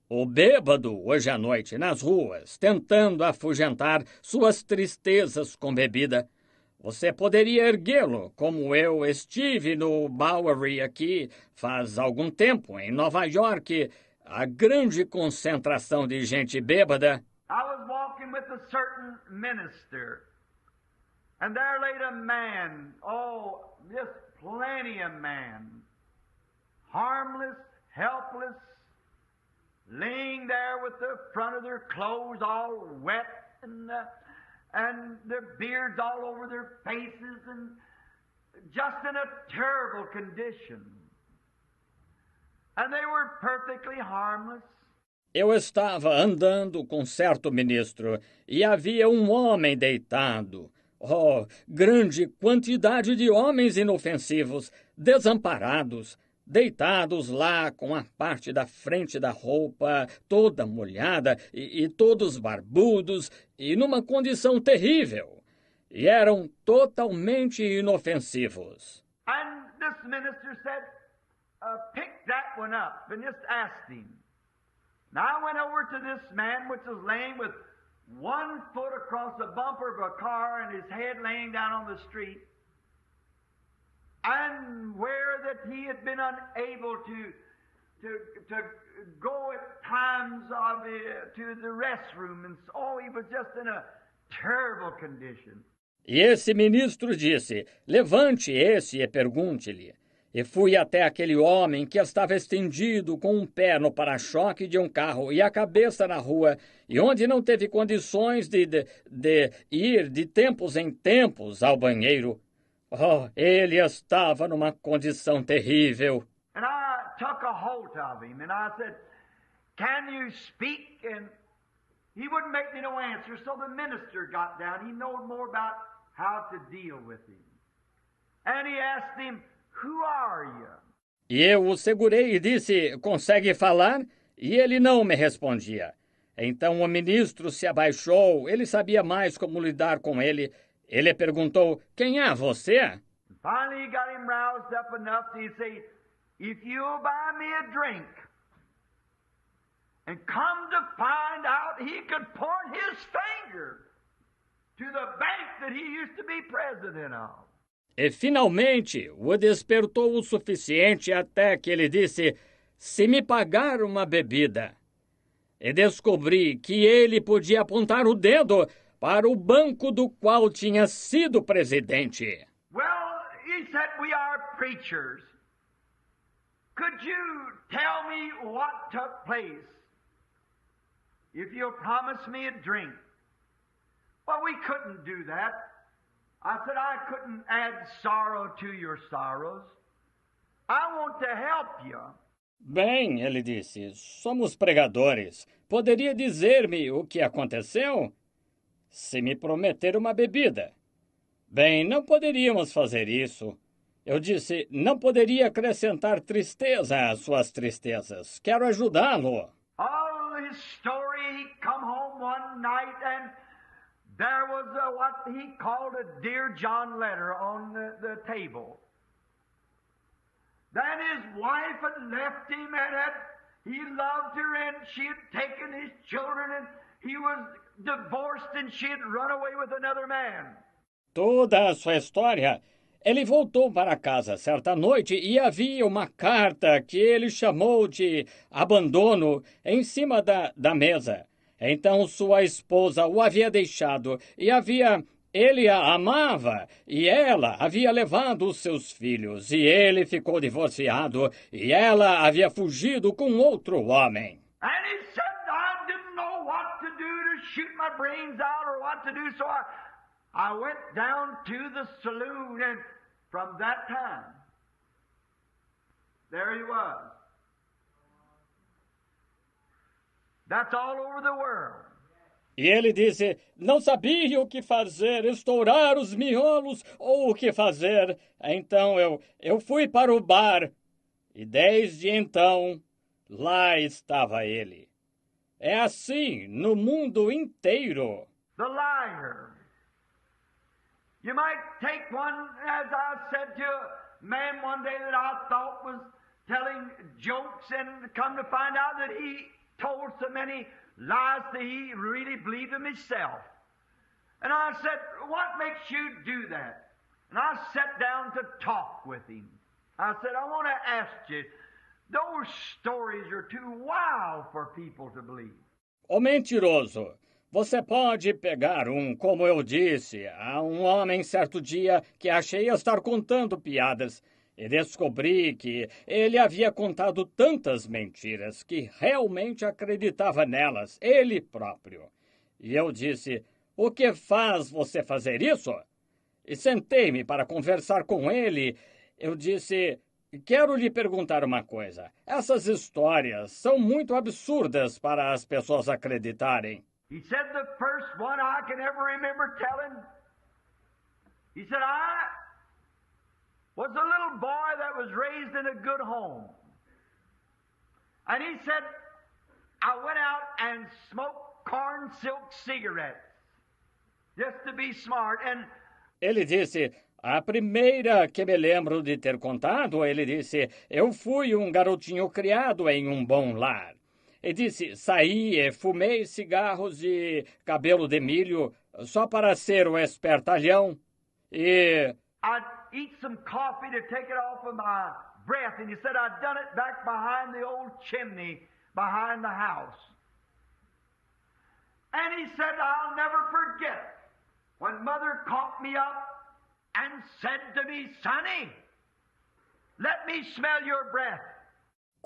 O bêbado, hoje à noite, nas ruas, tentando afugentar suas tristezas com bebida. Você poderia erguê-lo, como eu estive no Bowery aqui faz algum tempo, em Nova York, a grande concentração de gente bêbada. I was walking with a certain minister, and there laid a man, just plenty of man, harmless, helpless, laying there with the front of their clothes all wet and their beards all over their faces and just in a terrible condition. And they were perfectly harmless. Eu estava andando com certo ministro e havia um homem deitado. Grande quantidade de homens inofensivos, desamparados, deitados lá com a parte da frente da roupa toda molhada e todos barbudos e numa condição terrível. E eram totalmente inofensivos. And this minister said, pick that one up and just asked him. Now I went over to this man which was laying with 1 foot across the bumper of a car and his head laying down on the street. And where that he had been unable to go at times to the restroom, and so he was just in a terrible condition. E esse ministro disse, levante esse e pergunte-lhe. E fui até aquele homem que estava estendido com um pé no para-choque de um carro e a cabeça na rua, e onde não teve condições de ir de tempos em tempos ao banheiro. Oh, ele estava numa condição terrível. And I took a hold of him and I said, can you speak? And he wouldn't make me no answer, so the minister got down. He knowed more about how to deal with him. And he asked him, who are you? E eu o segurei e disse, consegue falar? E ele não me respondia. Então o ministro se abaixou, ele sabia mais como lidar com ele. Ele perguntou, quem é você? Finally he got him roused up enough to say, if you'll buy me a drink. And come to find out he could point his finger to the bank that he used to be president of. E finalmente o despertou o suficiente até que ele disse, se me pagar uma bebida. E descobri que ele podia apontar o dedo para o banco do qual tinha sido presidente. Well, he said, we are preachers. Could you tell me what took place? If you'll promise me a drink. Well, we couldn't do that. I said, I couldn't add sorrow to your sorrows. I want to help you. Bem, ele disse, somos pregadores. Poderia dizer-me o que aconteceu? Se me prometer uma bebida. Bem, não poderíamos fazer isso. Eu disse, não poderia acrescentar tristeza às suas tristezas. Quero ajudá-lo. All his story, he come home one night and there was what he called a Dear John letter on the table. Then his wife had left him and he loved her and she had taken his children and he was divorced and she had run away with another man. Toda a sua história. Ele voltou para casa certa noite e havia uma carta que ele chamou de abandono em cima da mesa. Então sua esposa o havia deixado e ele a amava e ela havia levado os seus filhos e ele ficou divorciado e ela havia fugido com outro homem. And he said, I didn't know what to do to shoot my brains out or what to do, so I went down to the saloon and from that time, there he was. That's all over the world. E ele disse, não sabia o que fazer, estourar os miolos ou o que fazer. Então eu fui para o bar e desde então lá estava ele. É assim no mundo inteiro. The liar. You might take one, as I said to a man one day that I thought was telling jokes and come to find out that he told so many lies that he really believed them himself. And I said, what makes you do that? And I sat down to talk with him. I said, I want to ask you, those stories are too wild for people to believe. O mentiroso. Você pode pegar como eu disse, a um homem certo dia que achei estar contando piadas e descobri que ele havia contado tantas mentiras que realmente acreditava nelas, ele próprio. E eu disse, o que faz você fazer isso? E sentei-me para conversar com ele. Eu disse, quero lhe perguntar uma coisa. Essas histórias são muito absurdas para as pessoas acreditarem. He said the first one I can ever remember telling, he said, I was a little boy that was raised in a good home. And he said, I went out and smoked corn silk cigarettes just to be smart. And ele disse, A primeira que me lembro de ter contado, ele disse, eu fui um garotinho criado em um bom lar. Ele disse, saí e fumei cigarros de cabelo de milho só para ser o espertalhão. E I'd eat some coffee to take it off of my breath, and he said I'd done it back behind the old chimney behind the house. And he said, I'll never forget when Mother caught me up and said to me, Sonny, let me smell your breath.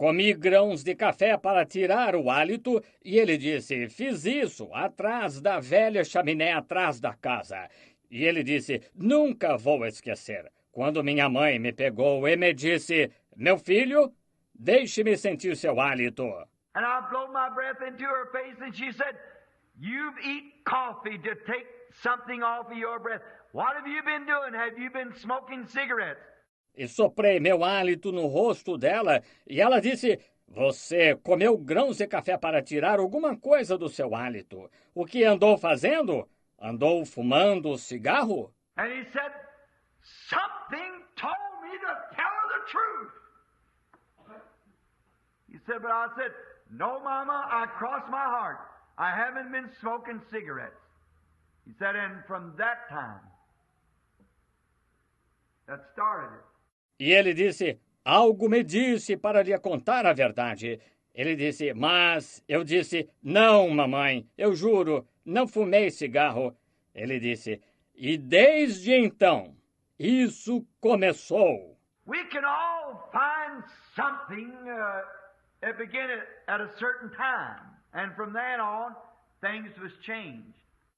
comi grãos de café para tirar o hálito e ele disse, fiz isso atrás da velha chaminé atrás da casa. E ele disse, nunca vou esquecer, quando minha mãe me pegou e me disse, meu filho, deixe-me sentir seu hálito. And I blew my breath into her face and she said, you've eaten coffee to take something off of your breath. What have you been doing? Have you been smoking cigarettes? E soprei meu hálito no rosto dela e ela disse, você comeu grãos de café para tirar alguma coisa do seu hálito. O que andou fazendo? Andou fumando cigarro? And he said, something told me to tell her the truth. He said, but I said, no, Mama, I crossed my heart. I haven't been smoking cigarettes. He said, and from that time, that started it. E ele disse, algo me disse para lhe contar a verdade. Ele disse, mas eu disse, não, mamãe, eu juro, não fumei cigarro. Ele disse, e desde então, isso começou. We can all find something that began at a certain time. And from then on, things was changed.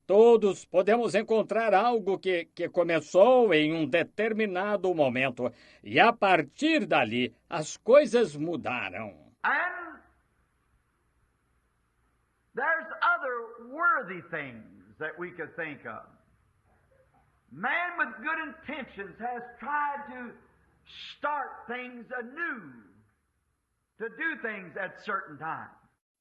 Todos podemos encontrar algo que começou em um determinado momento. E a partir dali, as coisas mudaram. And there's other worthy things that we could think of. Man with good intentions has tried to start things anew, to do things at certain times.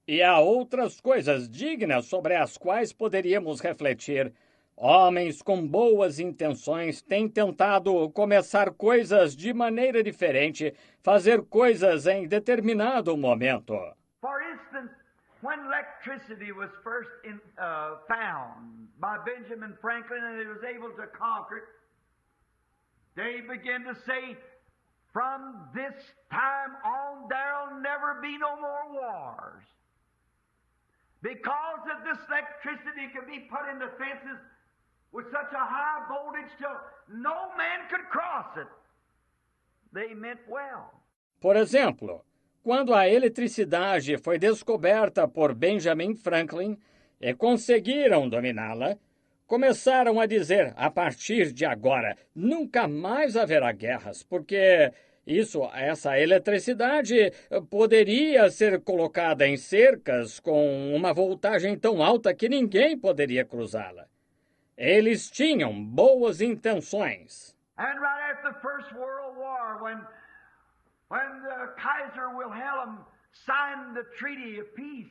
E há outras coisas dignas sobre as quais poderíamos refletir. Homens com boas intenções têm tentado começar coisas de maneira diferente, fazer coisas em determinado momento. For instance, when electricity was first found by Benjamin Franklin and he was able to conquer it, they began to say, from this time on, there'll never be no more wars. Because of this electricity could be put into fences with such a high voltage till no man could cross it. They meant well. Por exemplo, quando a eletricidade foi descoberta por Benjamin Franklin e conseguiram dominá-la, começaram a dizer, a partir de agora, nunca mais haverá guerras, porque essa eletricidade poderia ser colocada em cercas com uma voltagem tão alta que ninguém poderia cruzá-la. Eles tinham boas intenções. And right after the First World War, when the Kaiser Wilhelm signed the Treaty of Peace,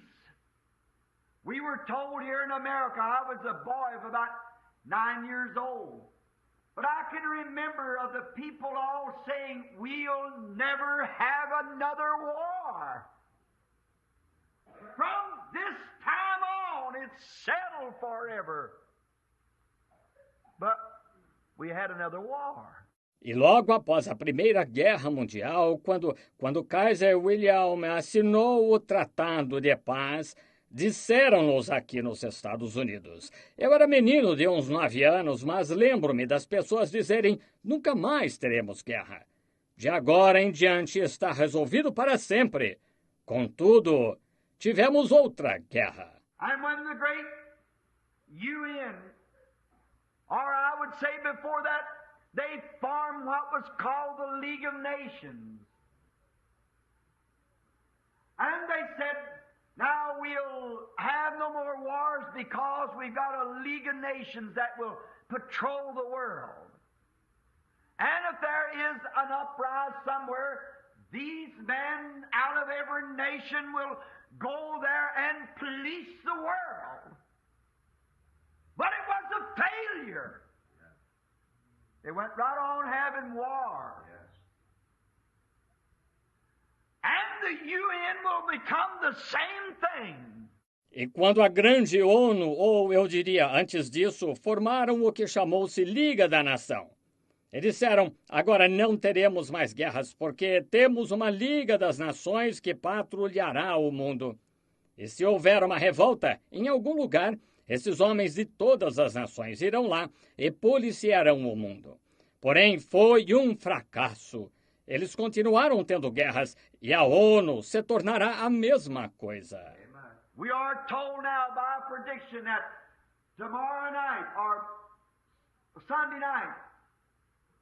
we were told here in America, I was a boy of about 9 years old, but I can remember of the people all saying, we'll never have another war. From this time on, it's settled forever. But we had another war. E logo após a Primeira Guerra Mundial, quando Kaiser Wilhelm assinou o Tratado de Paz, disseram-nos aqui nos Estados Unidos. Eu era menino de uns 9 anos, mas lembro-me das pessoas dizerem, nunca mais teremos guerra. De agora em diante está resolvido para sempre. Contudo, tivemos outra guerra. And when the great UN, or I would say before that, they formed what was called the League of Nations. And they said, now we'll have no more wars because we've got a League of Nations that will patrol the world. And if there is an uprising somewhere, these men out of every nation will go there and police the world. But it was a failure. They went right on having war. Yes. And the UN will become the same thing. E quando a grande ONU, ou eu diria antes disso, formaram o que chamou-se Liga da Nação. E disseram, agora não teremos mais guerras, porque temos uma Liga das Nações que patrulhará o mundo. E se houver uma revolta em algum lugar, esses homens de todas as nações irão lá e policiarão o mundo. Porém, foi um fracasso. Eles continuaram tendo guerras e a ONU se tornará a mesma coisa. We are told now by prediction that tomorrow night or Sunday night,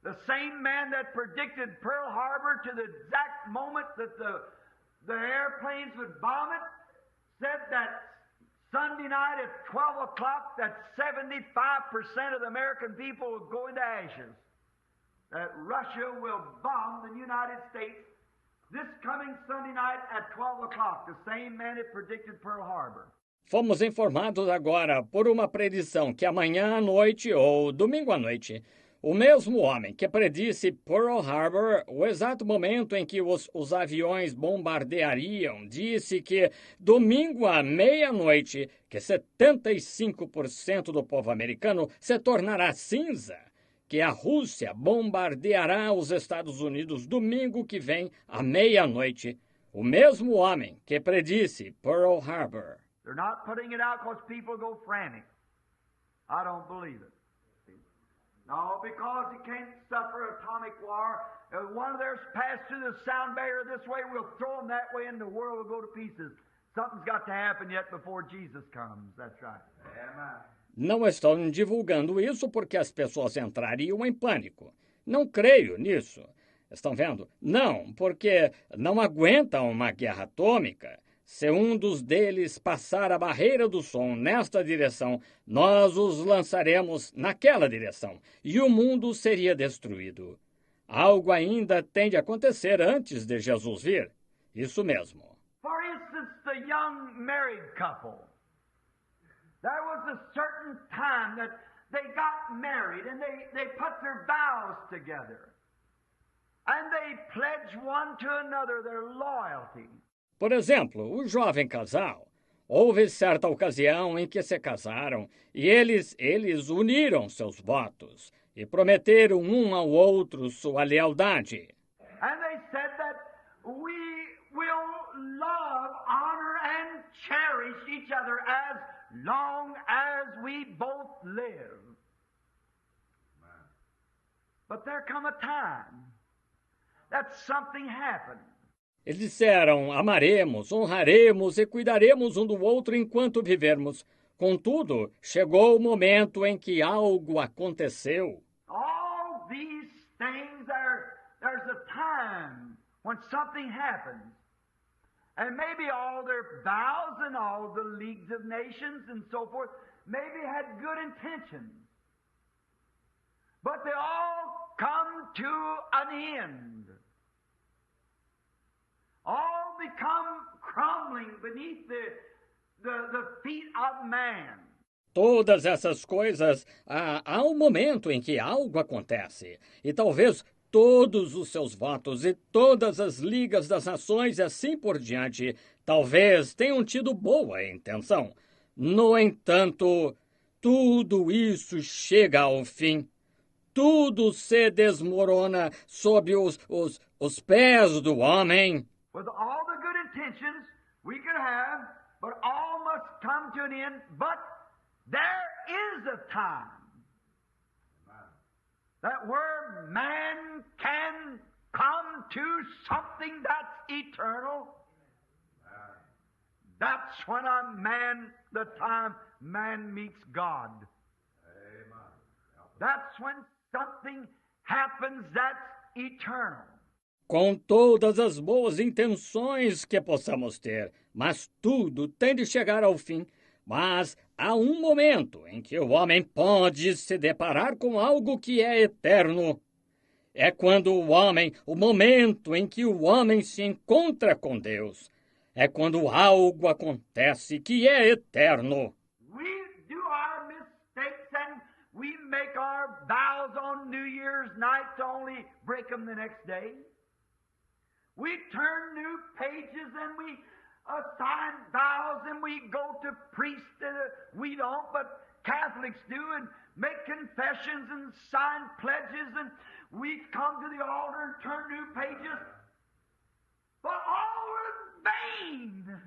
the same man that predicted Pearl Harbor to the exact moment that the airplanes would bomb it, said that Sunday night at 12 o'clock that 75% of the American people will go into ashes. That Russia will bomb the United States this coming Sunday night at 12 o'clock, the same man that predicted Pearl Harbor. Fomos informados agora por uma predição que amanhã à noite ou domingo à noite, o mesmo homem que predisse Pearl Harbor, o exato momento em que os aviões bombardeariam, disse que domingo à meia-noite, que 75% do povo americano se tornará cinza, que a Rússia bombardeará os Estados Unidos domingo que vem à meia-noite. O mesmo homem que predisse Pearl Harbor. They're not putting it out because people go frantic. I don't believe it. No, because you can't suffer atomic war. If one of theirs passed through the sound barrier this way, we'll throw them that way and the world will go to pieces. Something's got to happen yet before Jesus comes. That's right. Amen. Não estão divulgando isso porque as pessoas entrariam em pânico. Não creio nisso. Estão vendo? Não, porque não aguentam uma guerra atômica. Se um dos deles passar a barreira do som nesta direção, nós os lançaremos naquela direção e o mundo seria destruído. Algo ainda tem de acontecer antes de Jesus vir. Isso mesmo. For instance, the young married couple. There was a certain time that they got married and they put their vows together. And they pledged one to another their loyalty. Por exemplo, o jovem casal. Houve certa ocasião em que se casaram e eles uniram seus votos e prometeram um ao outro sua lealdade. And they said that we will love, honor, and cherish each other as long as we both live. But there come a time that something happened. Eles disseram, amaremos, honraremos e cuidaremos um do outro enquanto vivermos. Contudo, chegou o momento em que algo aconteceu. All these things, there's a time when something happens. And maybe all their vows and all the leagues of nations and so forth maybe had good intentions. But they all come to an end. All become crumbling beneath the feet of man. Todas essas coisas, há um momento em que algo acontece. E talvez todos os seus votos e todas as ligas das nações e assim por diante, talvez tenham tido boa intenção. No entanto, tudo isso chega ao fim. Tudo se desmorona sob os pés do homem. With all the good intentions we could have, but all must come to an end. But there is a time that where man can come to something that's eternal. That's when the time man meets God. That's when something happens that's eternal. Com todas as boas intenções que possamos ter, mas tudo tem de chegar ao fim. Mas há um momento em que o homem pode se deparar com algo que é eterno. É quando o momento em que o homem se encontra com Deus. É quando algo acontece que é eterno. We do our mistakes and we make our vows on New Year's night to only break them the next day. We turn new pages and we sign vows and we go to priests. We don't, but Catholics do, and make confessions and sign pledges, and we come to the altar and turn new pages. But all in vain.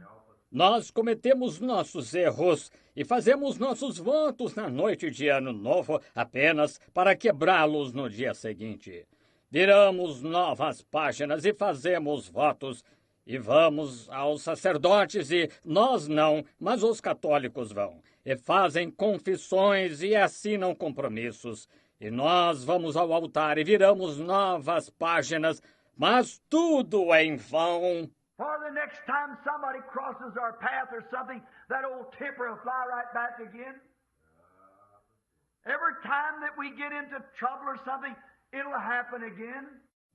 Nós cometemos nossos erros e fazemos nossos votos na noite de Ano Novo apenas para quebrá-los no dia seguinte. Viramos novas páginas e fazemos votos. E vamos aos sacerdotes e nós não, mas os católicos vão. E fazem confissões e assinam compromissos. E nós vamos ao altar e viramos novas páginas, mas tudo é em vão. For the next time somebody crosses our path or something, that old temper will fly right back again. Every time that we get into trouble or something, it'll happen again.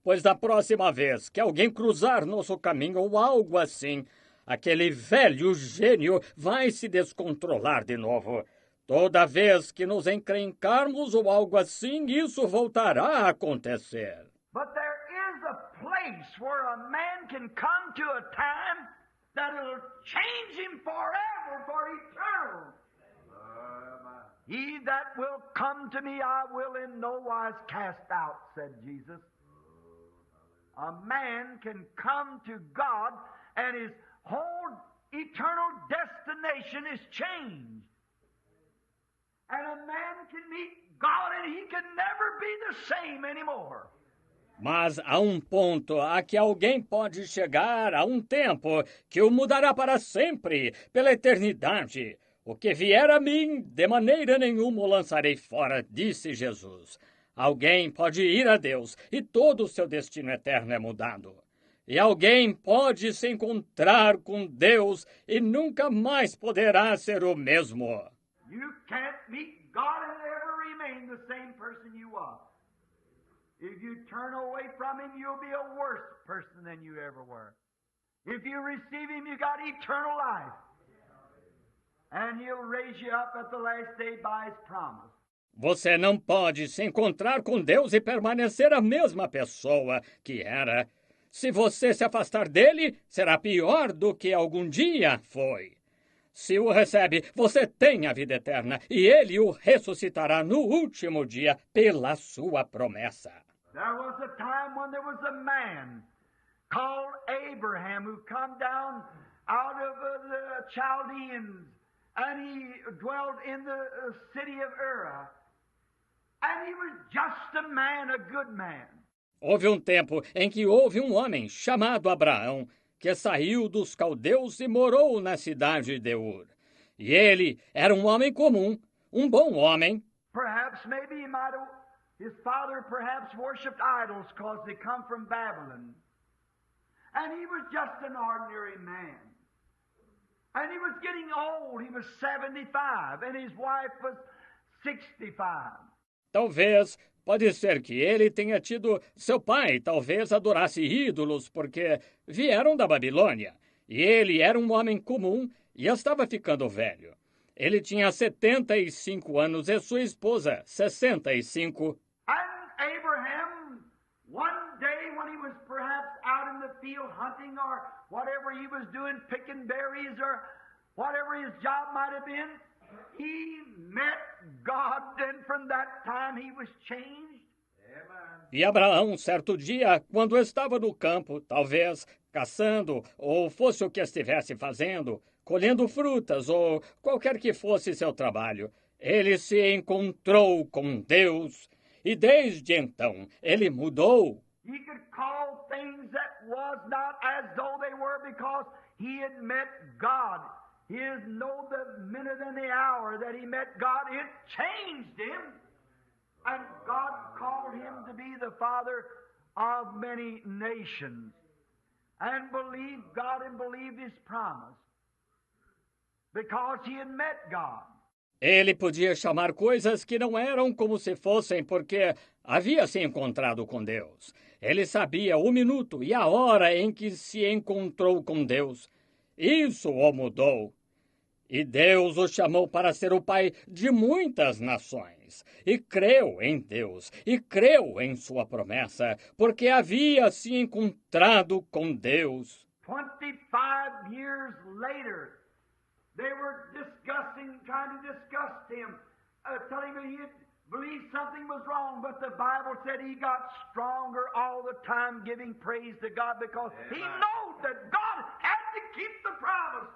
Pois da próxima vez que alguém cruzar nosso caminho ou algo assim, aquele velho gênio vai se descontrolar de novo. Toda vez que nos encrencarmos ou algo assim, isso voltará a acontecer. But there is a place where a man can come to a time that will change him forever, for eternal. He that will come to me, I will in no wise cast out, said Jesus. A man can come to God and his whole eternal destination is changed. And a man can meet God and he can never be the same anymore. Mas há um ponto a que alguém pode chegar a um tempo que o mudará para sempre, pela eternidade. O que vier a mim, de maneira nenhuma o lançarei fora, disse Jesus. Alguém pode ir a Deus e todo o seu destino eterno é mudado. E alguém pode se encontrar com Deus e nunca mais poderá ser o mesmo. You can't meet God and ever remain the same person you are. If you turn away from Him, you'll be a worse person than you ever were. If you receive Him, you got eternal life. And He'll raise you up at the last day by His promise. Você não pode se encontrar com Deus e permanecer a mesma pessoa que era. Se você se afastar dele, será pior do que algum dia foi. Se o recebe, você tem a vida eterna e ele o ressuscitará no último dia pela sua promessa. There was a time when there was a man called Abraham who come down out of the Chaldeans, and he dwelt in the city of Ur. And he was just a man, a good man. Houve um tempo em que houve um homem chamado Abraão, que saiu dos caldeus e morou na cidade de Ur. E ele era um homem comum, um bom homem. Perhaps maybe his father perhaps worshipped idols because they come from Babylon. And he was just an ordinary man. And he was getting old. He was 75 and his wife was 65. Talvez, pode ser que ele tenha tido seu pai, talvez adorasse ídolos porque vieram da Babilônia. E ele era um homem comum e estava ficando velho. Ele tinha 75 anos e sua esposa, 65. And Abraham, one day when he was perhaps out in the field hunting or whatever he was doing, picking berries or whatever his job might have been, he met God, and from that time he was changed. E Abraão, certo dia, quando estava no campo, talvez caçando, ou fosse o que estivesse fazendo, colhendo frutas, ou qualquer que fosse seu trabalho, ele se encontrou com Deus, e desde então ele mudou. He could call things that was not as though they were because he had met God. He know the minute and the hour that he met God, it changed him. And God called him to be the father of many nations. And believed God and believed his promise. Because he had met God. Ele podia chamar coisas que não eram como se fossem porque havia se encontrado com Deus. Ele sabia o minuto e a hora em que se encontrou com Deus. Isso o mudou. E Deus o chamou para ser o pai de muitas nações. E creu em Deus, e creu em sua promessa, porque havia se encontrado com Deus. 25 years later, they were trying to discuss him, telling him he believed something was wrong, but the Bible said he got stronger all the time, giving praise to God because he knows that God had to keep the promise.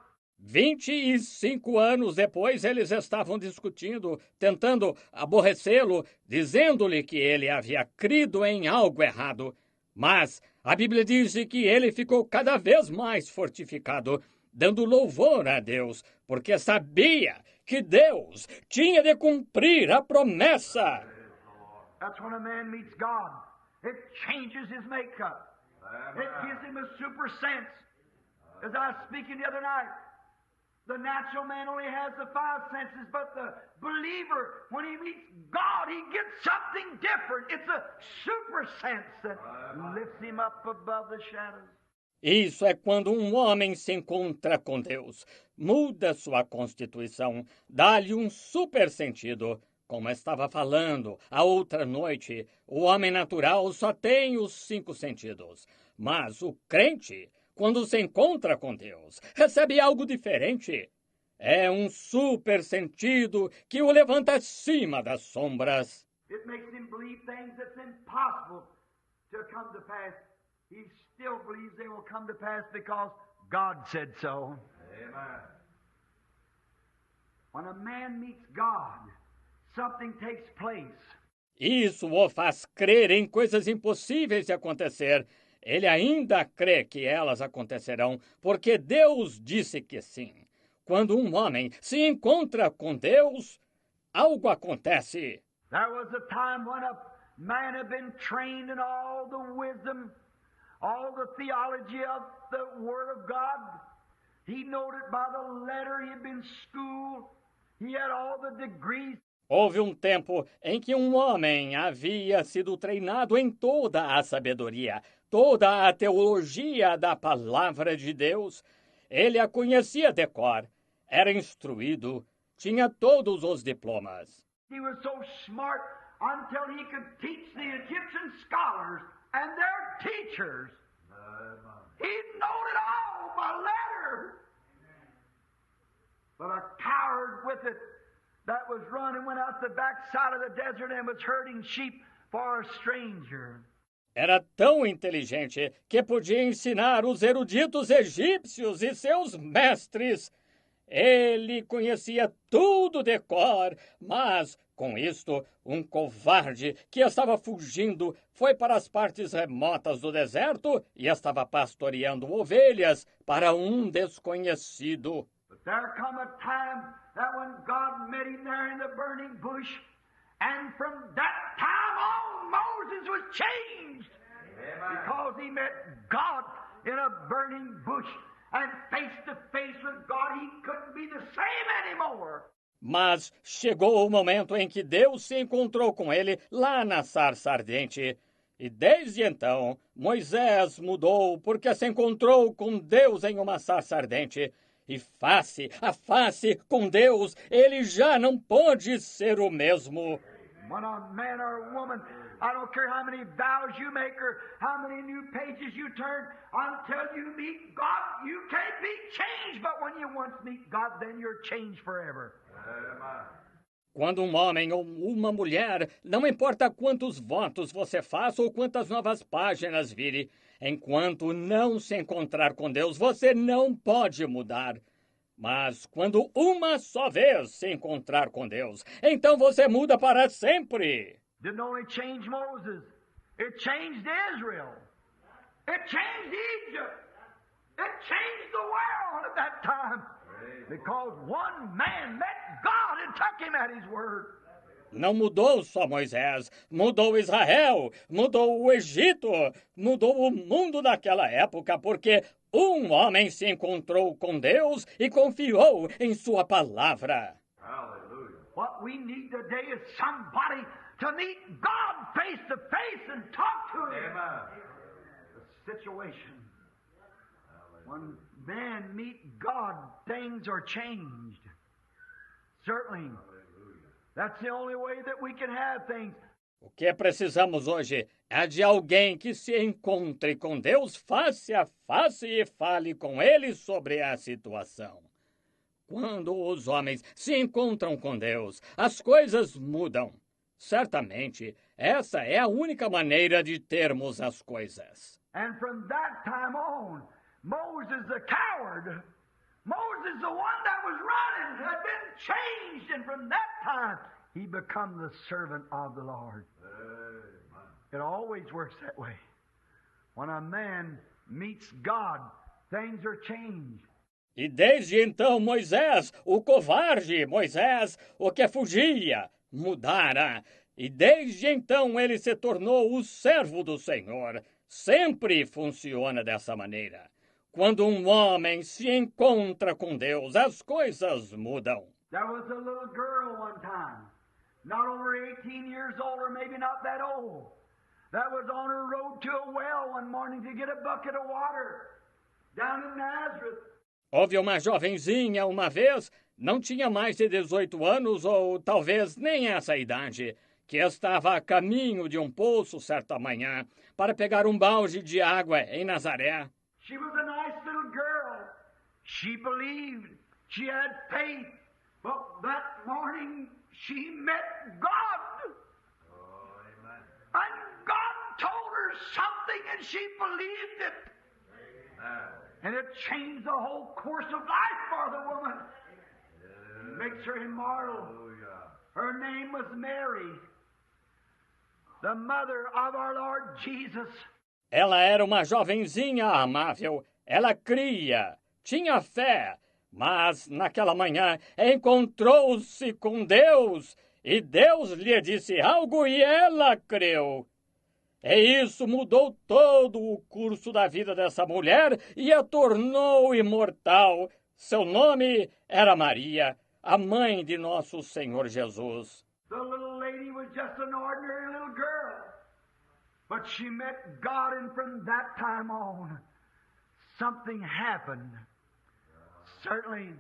25 anos depois, eles estavam discutindo, tentando aborrecê-lo, dizendo-lhe que ele havia crido em algo errado. Mas a Bíblia diz que ele ficou cada vez mais fortificado, dando louvor a Deus, porque sabia que Deus tinha de cumprir a promessa. That's when a man meets God. It changes his makeup. It gives him a super sense. As I was speaking the other night, the natural man only has the 5 senses, but the believer, when he meets God, he gets something different. It's a super sense that lifts him up above the shadows. Isso é quando um homem se encontra com Deus, muda sua constituição, dá-lhe um super sentido. Como estava falando, a outra noite, o homem natural só tem os 5 sentidos, mas o crente, quando se encontra com Deus, recebe algo diferente. É um super sentido que o levanta acima das sombras. It makes him believe things that's impossible to come to pass. He still believes they will come to pass because God said so. Amen. When a man meets God, something takes place. Isso o faz crer em coisas impossíveis de acontecer. Ele ainda crê que elas acontecerão, porque Deus disse que sim. Quando um homem se encontra com Deus, algo acontece. There was a time when a man had been trained in all the wisdom, all the theology of the Word of God. He knowed it by the letter. He had been schooled. He had all the degrees. Houve um tempo em que um homem havia sido treinado em toda a sabedoria, toda a teologia da palavra de Deus. Ele a conhecia de cor, era instruído, tinha todos os diplomas. He was so smart until he could teach the Egyptian scholars and their teachers. He knowed it all by letter. But a coward with it that was running went out the backside of the desert and was herding sheep for a stranger. Era tão inteligente que podia ensinar os eruditos egípcios e seus mestres. Ele conhecia tudo de cor, mas, com isto, um covarde que estava fugindo foi para as partes remotas do deserto e estava pastoreando ovelhas para um desconhecido. But there come a time that when God met him there in the burning bush, and from that time on, Moses was changed. Because he met God in a burning bush, and face to face with God, he couldn't be the same anymore. Mas chegou o momento em que Deus se encontrou com ele lá na sarça ardente. E desde então, Moisés mudou porque se encontrou com Deus em uma sarça ardente. E face a face com Deus, ele já não pode ser o mesmo. When a man or a woman, I don't care how many vows you make or how many new pages you turn, until you meet God, you can't be changed. But when you once meet God, then you're changed forever. Quando um homem ou uma mulher, não importa quantos votos você faça ou quantas novas páginas vire, enquanto não se encontrar com Deus, você não pode mudar. Mas quando uma só vez se encontrar com Deus, então você muda para sempre. Didn't only change Moses, it changed Israel. It changed Egypt. It changed the world at that time. Because one man met God and took him at his word. Não mudou só Moisés, mudou Israel, mudou o Egito, mudou o mundo daquela época, porque um homem se encontrou com Deus e confiou em sua palavra. Hallelujah. What we need today is somebody to meet God face to face and talk to him. Amen. The situation. When men meet God, things are changed. Certainly. That's the only way that we can have things. O que precisamos hoje é de alguém que se encontre com Deus face a face e fale com Ele sobre a situação. Quando os homens se encontram com Deus, as coisas mudam. Certamente, essa é a única maneira de termos as coisas. And from that time on, Moses the coward, Moses the one that was running, had been changed. And from that time, he become the servant of the Lord. It always works that way. When a man meets God, things are changed. E desde então Moisés, o covarde Moisés, o que fugia, mudara. E desde então ele se tornou o servo do Senhor. Sempre funciona dessa maneira. Quando um homem se encontra com Deus, as coisas mudam. There was a little girl one time, not over 18 years old or maybe not that old, that was on her road to a well one morning to get a bucket of water down in Nazareth. Houve uma jovenzinha uma vez, não tinha mais de 18 anos ou talvez nem essa idade, que estava a caminho de um poço certa manhã para pegar um balde de água em Nazaré. She was a nice little girl. She believed. She had faith. But that morning she met God. Oh, amen. And God told her something and she believed it. And it changed the whole course of life for the woman. Makes her immortal. Her name was Mary, the mother of our Lord Jesus. Ela era uma jovenzinha amável, ela cria, tinha fé, mas naquela manhã encontrou-se com Deus e Deus lhe disse algo e ela creu. E isso mudou todo o curso da vida dessa mulher e a tornou imortal. Seu nome era Maria, a mãe de nosso Senhor Jesus. The little lady was just an ordinary little girl. But she met God, and from that time on, something happened. Certainly.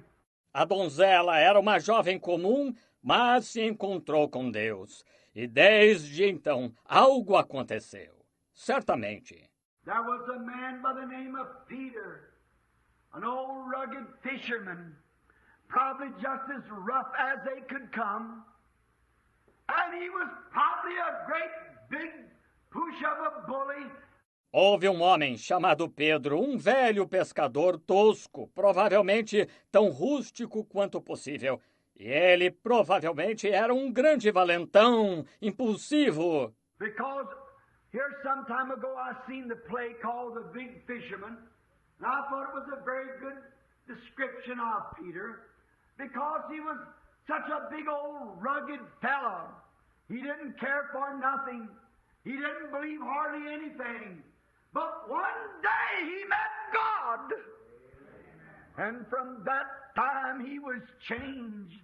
A donzela era uma jovem comum, mas se encontrou com Deus. E desde então, algo aconteceu. Certamente. There was a man by the name of Peter, an old rugged fisherman, probably just as rough as they could come. And he was probably a great big push of a bully. Houve um homem chamado Pedro, um velho pescador tosco, provavelmente tão rústico quanto possível. E ele provavelmente era um grande valentão, impulsivo. Because here some time ago I seen the play called The Big Fisherman, and I thought it was a very good description of Peter, because he was such a big old rugged fellow. He didn't care for nothing. He didn't believe hardly anything. But one day he met God. And from that time he was changed.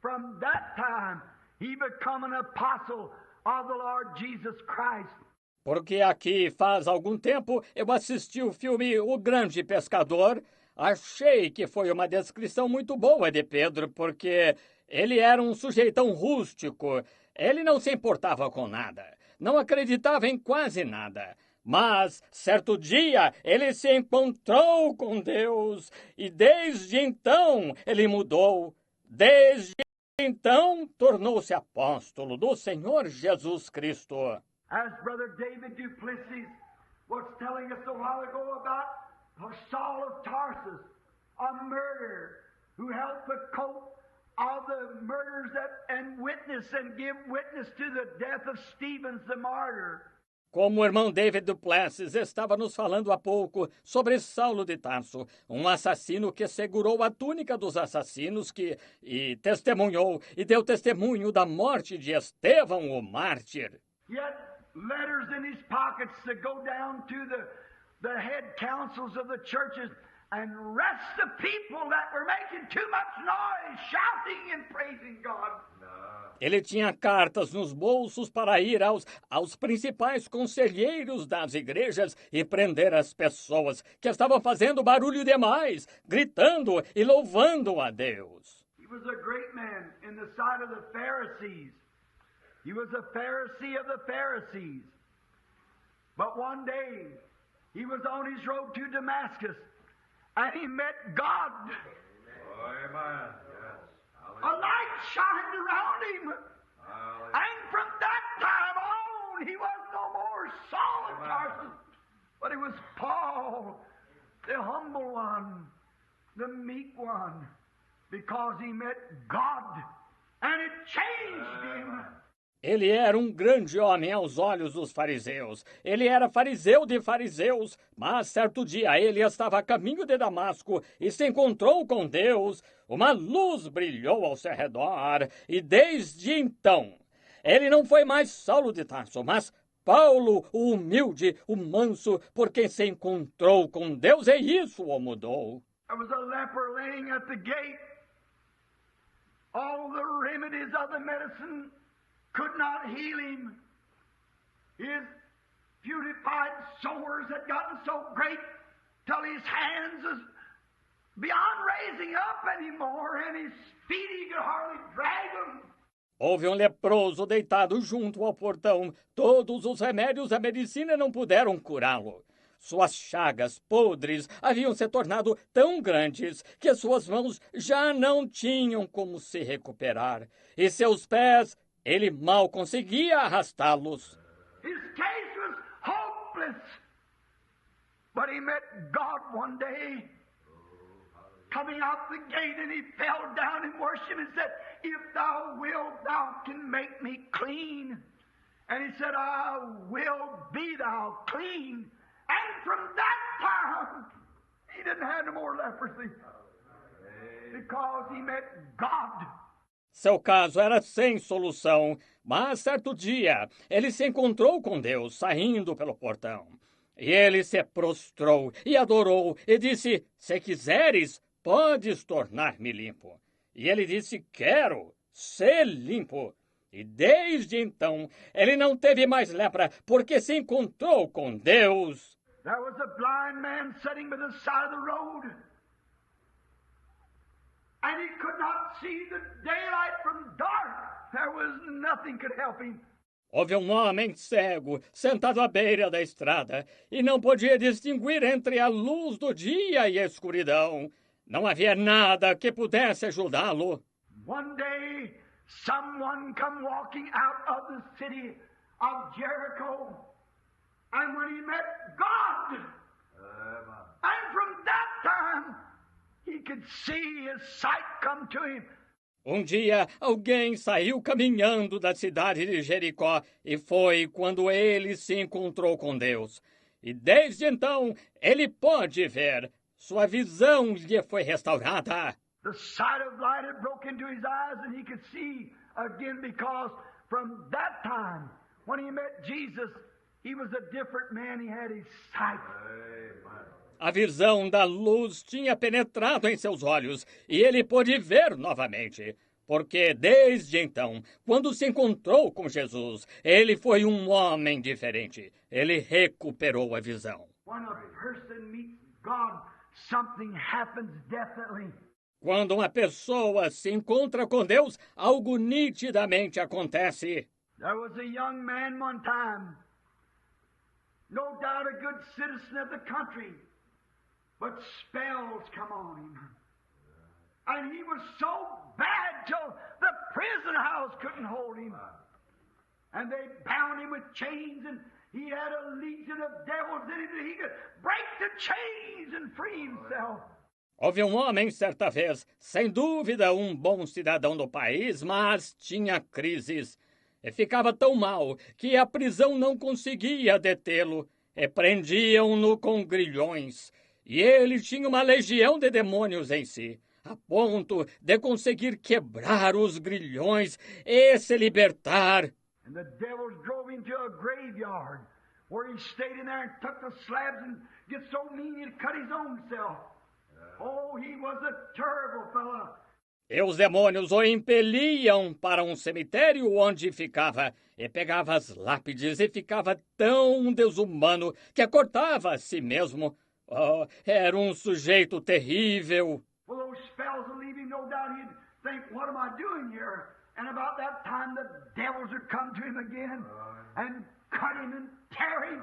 From that time he became an apostle of the Lord Jesus Christ. Porque aqui faz algum tempo eu assisti o filme O Grande Pescador. Achei que foi uma descrição muito boa de Pedro, porque ele era um sujeitão rústico. Ele não se importava com nada. Não acreditava em quase nada. Mas, certo dia, ele se encontrou com Deus. E desde então, ele mudou. Desde então, tornou-se apóstolo do Senhor Jesus Cristo. As Brother David Duplessis was telling us a while ago about Saul of Tarsus, a murderer who helped the coat of the murders and witness and give witness to the death of Stephen the martyr. Como o irmão David Duplessis estava nos falando há pouco sobre Saulo de Tarso, um assassino que segurou a túnica dos assassinos e testemunhou e deu testemunho da morte de Estevão, o mártir. Yet letters in his pockets to go down to the head councils of the churches and arrest the people that were making too much noise, shouting and praising God. Ele tinha cartas nos bolsos para ir aos principais conselheiros das igrejas e prender as pessoas que estavam fazendo barulho demais, gritando e louvando a Deus. He was a great man in the sight of the Pharisees. He was a Pharisee of the Pharisees. But one day, he was on his road to Damascus, and he met God. Amen. Yes. A light shined around him. And from that time on, he was no more Saul of Tarsus, but he was Paul, the humble one, the meek one, because he met God, and it changed him. Ele era um grande homem aos olhos dos fariseus. Ele era fariseu de fariseus, mas certo dia ele estava a caminho de Damasco e se encontrou com Deus. Uma luz brilhou ao seu redor e desde então ele não foi mais Saulo de Tarso, mas Paulo, o humilde, o manso, por quem se encontrou com Deus, e isso o mudou. There was a leper laying at the gate. All the remedies of the medicine could not heal him. His beautified sores had gotten so great till his hands was beyond raising up anymore, and his feet he could hardly drag them. Houve um leproso deitado junto ao portão. Todos os remédios da medicina não puderam curá-lo. Suas chagas podres haviam se tornado tão grandes que suas mãos já não tinham como se recuperar. E seus pés, ele mal conseguia arrastá-los. His case was hopeless. But he met God one day, coming out the gate, and he fell down and worshipped and said, "If thou wilt, thou can make me clean." And he said, "I will be thou clean." And from that time, he didn't have no more leprosy, because he met God. Seu caso era sem solução, mas certo dia ele se encontrou com Deus saindo pelo portão. E ele se prostrou e adorou e disse, "Se quiseres, podes tornar-me limpo." E ele disse, "Quero ser limpo." E desde então ele não teve mais lepra, porque se encontrou com Deus. There was a blind man sitting by the side of the road, and he could not see the daylight from dark. There was nothing could help him. Houve um homem cego sentado à beira da estrada e não podia distinguir entre a luz do dia e a escuridão. Não havia nada que pudesse ajudá-lo. One day, someone come walking out of the city of Jericho, and when he met God, and from that time, he could see his sight come to him. Um dia, alguém saiu caminhando da cidade de Jericó e foi quando ele se encontrou com Deus. E desde então, ele pôde ver. Sua visão lhe foi restaurada. The sight of light had broke into his eyes, and he could see again, because from that time, when he met Jesus, he was a different man. He had his sight. A visão da luz tinha penetrado em seus olhos e ele pôde ver novamente. Porque desde então, quando se encontrou com Jesus, ele foi um homem diferente. Ele recuperou a visão. When a person meets God, something happens definitely. Quando uma pessoa se encontra com Deus, algo nitidamente acontece. There was a young man one time, no doubt a good citizen of the country, but spells come on him. And he was so bad till the prison house couldn't hold him. And they bound him with chains, and he had a legion of devils in him that he could break the chains and free himself. Houve um homem, certa vez, sem dúvida um bom cidadão do país, mas tinha crises. E ficava tão mal que a prisão não conseguia detê-lo. E prendiam-no com grilhões. E ele tinha uma legião de demônios em si, a ponto de conseguir quebrar os grilhões e se libertar. And the devils drove him to a graveyard, where he stayed in there and took the slabs and get so mean he'd cut his own self. Oh, he was a terrible fellow. E os demônios o impeliam para um cemitério onde ficava, e pegava as lápides e ficava tão desumano que cortava a si mesmo. Oh, era um sujeito terrível. Well, those spells would leave him, no doubt he'd think, what am I doing here? And about that time, the devils would come to him again and cut him and tear him.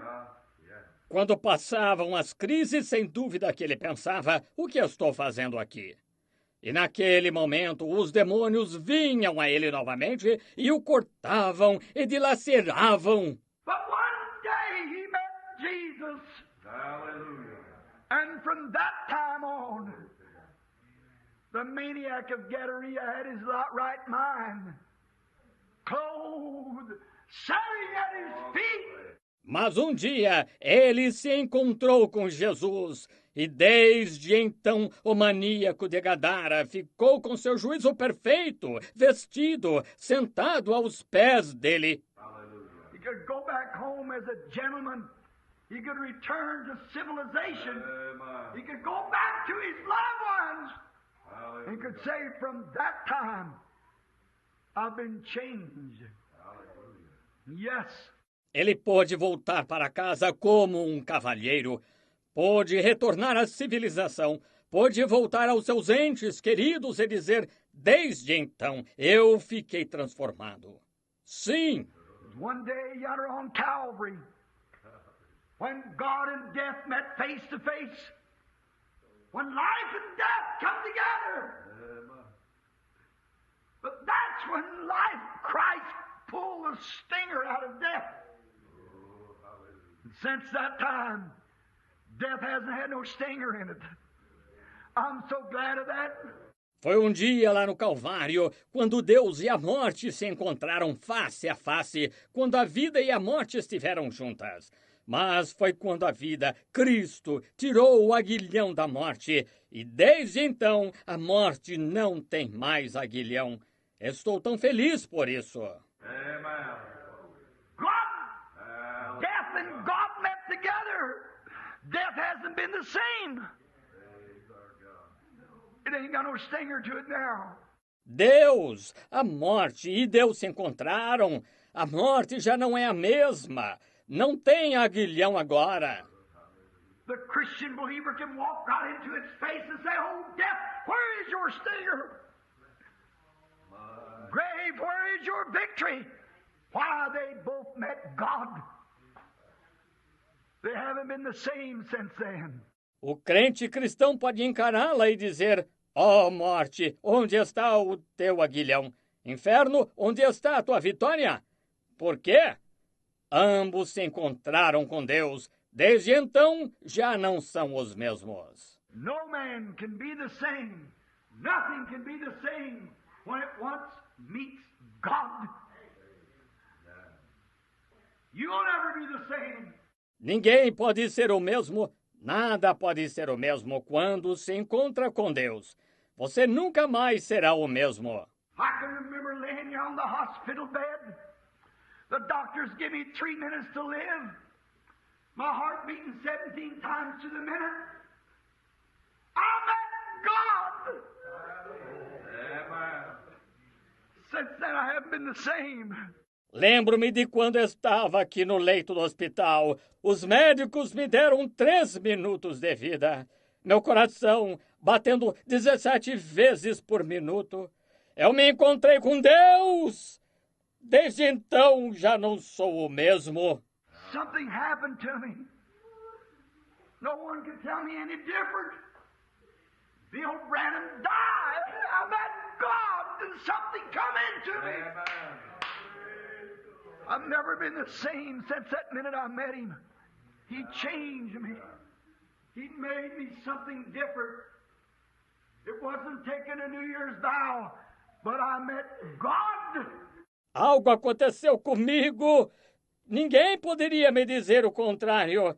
Quando passavam as crises, sem dúvida que ele pensava, o que eu estou fazendo aqui? E naquele momento, os demônios vinham a ele novamente e o cortavam e dilaceravam. But one day he met Jesus. Hallelujah. And from that time on, the maniac of Gadara had his right mind, clothed, sitting at his feet. Mas um dia ele se encontrou com Jesus e desde então o maníaco de Gadara ficou com seu juízo perfeito, vestido, sentado aos pés dele. He could go back home as a gentleman. He could return to civilization. He could go back to his loved ones. He could say, from that time, I've been changed. Yes. Ele pôde voltar para casa como um cavalheiro, pôde retornar à civilização, pôde voltar aos seus entes queridos e dizer, desde então, eu fiquei transformado. Sim. One day yonder on Calvary, when God and death met face to face, when life and death come together. But that's when life, Christ, pulled the stinger out of death. And since that time, death hasn't had no stinger in it. I'm so glad of that. Foi um dia lá no Calvário, quando Deus e a morte se encontraram face a face, quando a vida e a morte estiveram juntas. Mas foi quando a vida, Cristo, tirou o aguilhão da morte, e desde então a morte não tem mais aguilhão. Estou tão feliz por isso. Amen. God, death and God met together. Death hasn't been the same. It ain't got no stinger to it now. Deus, a morte e Deus se encontraram. A morte já não é a mesma. Não tem aguilhão agora. The Christian believer can walk right into its face and say, oh, death, where is your stinger? Grave, where is your victory? Why, they both met God. They haven't been the same since then. O crente cristão pode encará-la e dizer, ó morte, onde está o teu aguilhão? Inferno, onde está a tua vitória? Por quê? Ambos se encontraram com Deus. Desde então, já não são os mesmos. No man can be the same. Nothing can be the same when it once meets God. You'll never be the same. Ninguém pode ser o mesmo, nada pode ser o mesmo quando se encontra com Deus. Você nunca mais será o mesmo. I can remember laying here on the hospital bed. The doctors give me 3 minutes to live. My heart beating 17 times to the minute. I met God. Amen. Since then I haven't been the same. Lembro-me de quando estava aqui no leito do hospital. Os médicos me deram 3 minutos de vida. Meu coração batendo 17 vezes por minuto. Eu me encontrei com Deus. Desde então já não sou o mesmo. Something happened to me. No one can tell me any different. Bill Branham died. I met God and something come into me. Amen. I've never been the same since that minute I met him. He changed me. He made me something different. It wasn't taking a New Year's vow, but I met God. Algo aconteceu comigo. Ninguém poderia me dizer o contrário.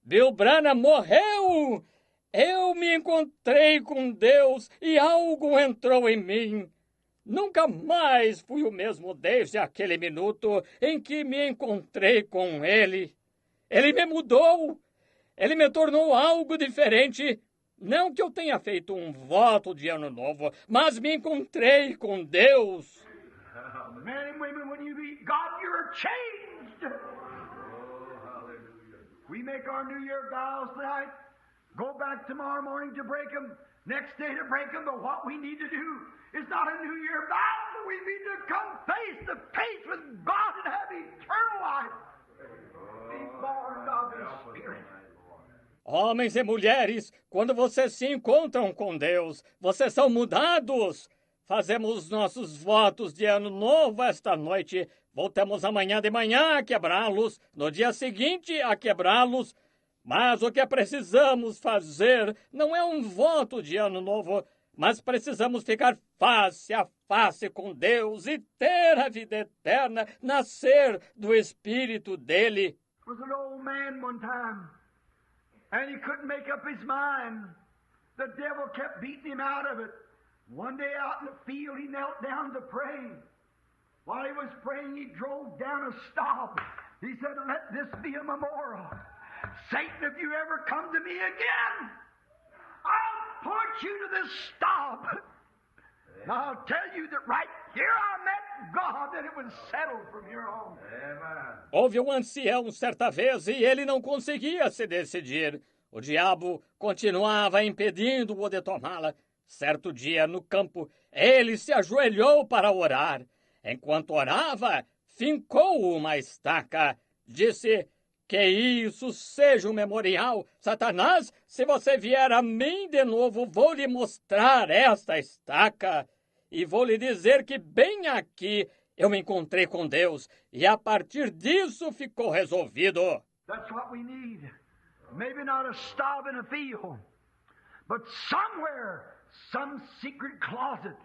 Bill Branham morreu. Eu me encontrei com Deus e algo entrou em mim. Nunca mais fui o mesmo desde aquele minuto em que me encontrei com Ele. Ele me mudou. Ele me tornou algo diferente. Não que eu tenha feito um voto de ano novo, mas me encontrei com Deus. Men and women, when you meet God, you're changed. We make our New Year vows tonight. Go back tomorrow morning to break them, next day to break them, but what we need to do is not a New Year battle. We need to come face to face with God and have eternal life. Be born of the Spirit. Homens e mulheres, quando vocês se encontram com Deus, vocês são mudados. Fazemos nossos votos de ano novo esta noite. Voltamos amanhã de manhã a quebrá-los, no dia seguinte a quebrá-los. Mas o que precisamos fazer não é um voto de ano novo, mas precisamos ficar face a face com Deus e ter a vida eterna, nascer do Espírito dele. Was an old man one time, and he couldn't make up his mind. The devil kept beating him out of it. One day out in the field, he knelt down to pray. While he was praying, he drove down a stop. He said, "Let this be a memorial. Satan, if you ever come to me again, I'll point you to this stop. And I'll tell you that right here I met God, and it was settled from here on." Amen. Houve um ancião certa vez e ele não conseguia se decidir. O diabo continuava impedindo-o de tomá-la. Certo dia, no campo, ele se ajoelhou para orar. Enquanto orava, fincou uma estaca. Disse: "Que isso seja um memorial. Satanás, se você vier a mim de novo, vou lhe mostrar esta estaca. E vou lhe dizer que bem aqui eu me encontrei com Deus. E a partir disso ficou resolvido." That's what we need. Maybe not a stop in a field, but somewhere, some secret closet,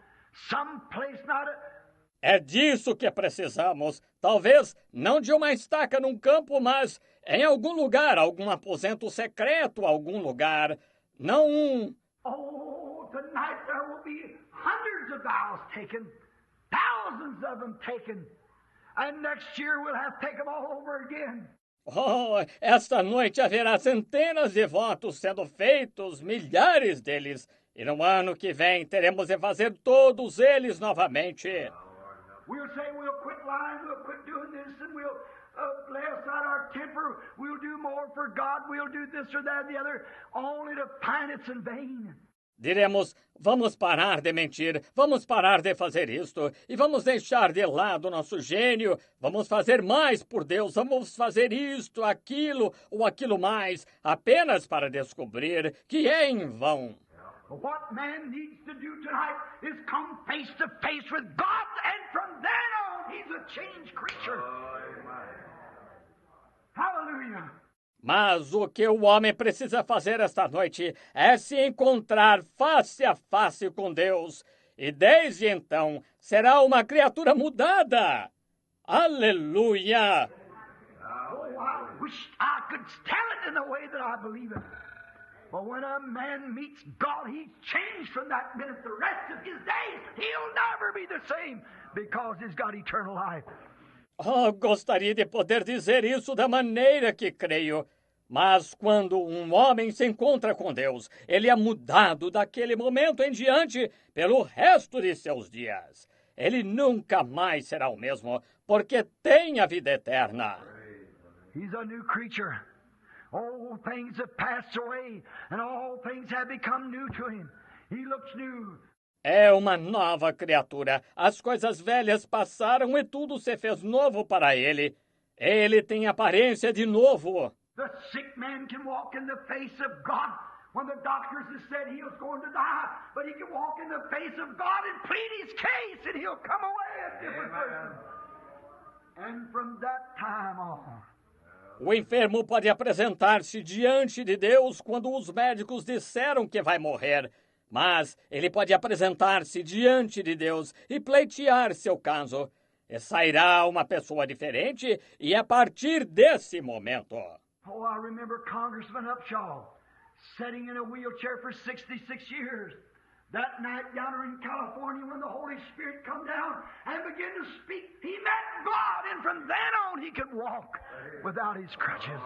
some place not a... É disso que precisamos. Talvez não de uma estaca num campo, mas em algum lugar, algum aposento secreto, algum lugar. Não um... Oh, tonight there will be hundreds of vows taken, thousands of them taken, and next year we'll have to take them all over again. Oh, esta noite haverá centenas de votos sendo feitos, milhares deles. E no ano que vem teremos de fazer todos eles novamente. We'll say we'll quit lying, we'll quit doing this, and we'll lay aside our temper. We'll do more for God. We'll do this or that or the other, only to find it's in vain. Diremos: vamos parar de mentir, vamos parar de fazer isto, e vamos deixar de lado nosso gênio, vamos fazer mais por Deus, vamos fazer isto, aquilo ou aquilo mais, apenas para descobrir que é em vão. What man needs to do tonight is come face to face with God, and from then on, he's a changed creature. Hallelujah. Mas o que o homem precisa fazer esta noite é se encontrar face a face com Deus. E desde então será uma criatura mudada. Aleluia! Oh, I wish I could tell it in the way that I believe it. But when a man meets God, he's changed from that minute. The rest of his days, he'll never be the same because he's got eternal life. Oh, gostaria de poder dizer isso da maneira que creio. Mas quando um homem se encontra com Deus, ele é mudado daquele momento em diante pelo resto de seus dias. Ele nunca mais será o mesmo, porque tem a vida eterna. He's a new creature. Old things have passed away, and all things have become new to him. He looks new. É uma nova criatura. As coisas velhas passaram e tudo se fez novo para ele. Ele tem aparência de novo. The sick man can walk in the face of God when the doctors have said he was going to die, but he can walk in the face of God and plead his case, and he'll come away a different person. And from that time on, o enfermo pode apresentar-se diante de Deus quando os médicos disseram que vai morrer, mas ele pode apresentar-se diante de Deus e pleitear seu caso. E sairá uma pessoa diferente, e a partir desse momento... Oh, I remember Congressman Upshaw sitting in a wheelchair for 66 years. That night yonder in California when the Holy Spirit come down and began to speak, he met God, and from then on he could walk without his crutches.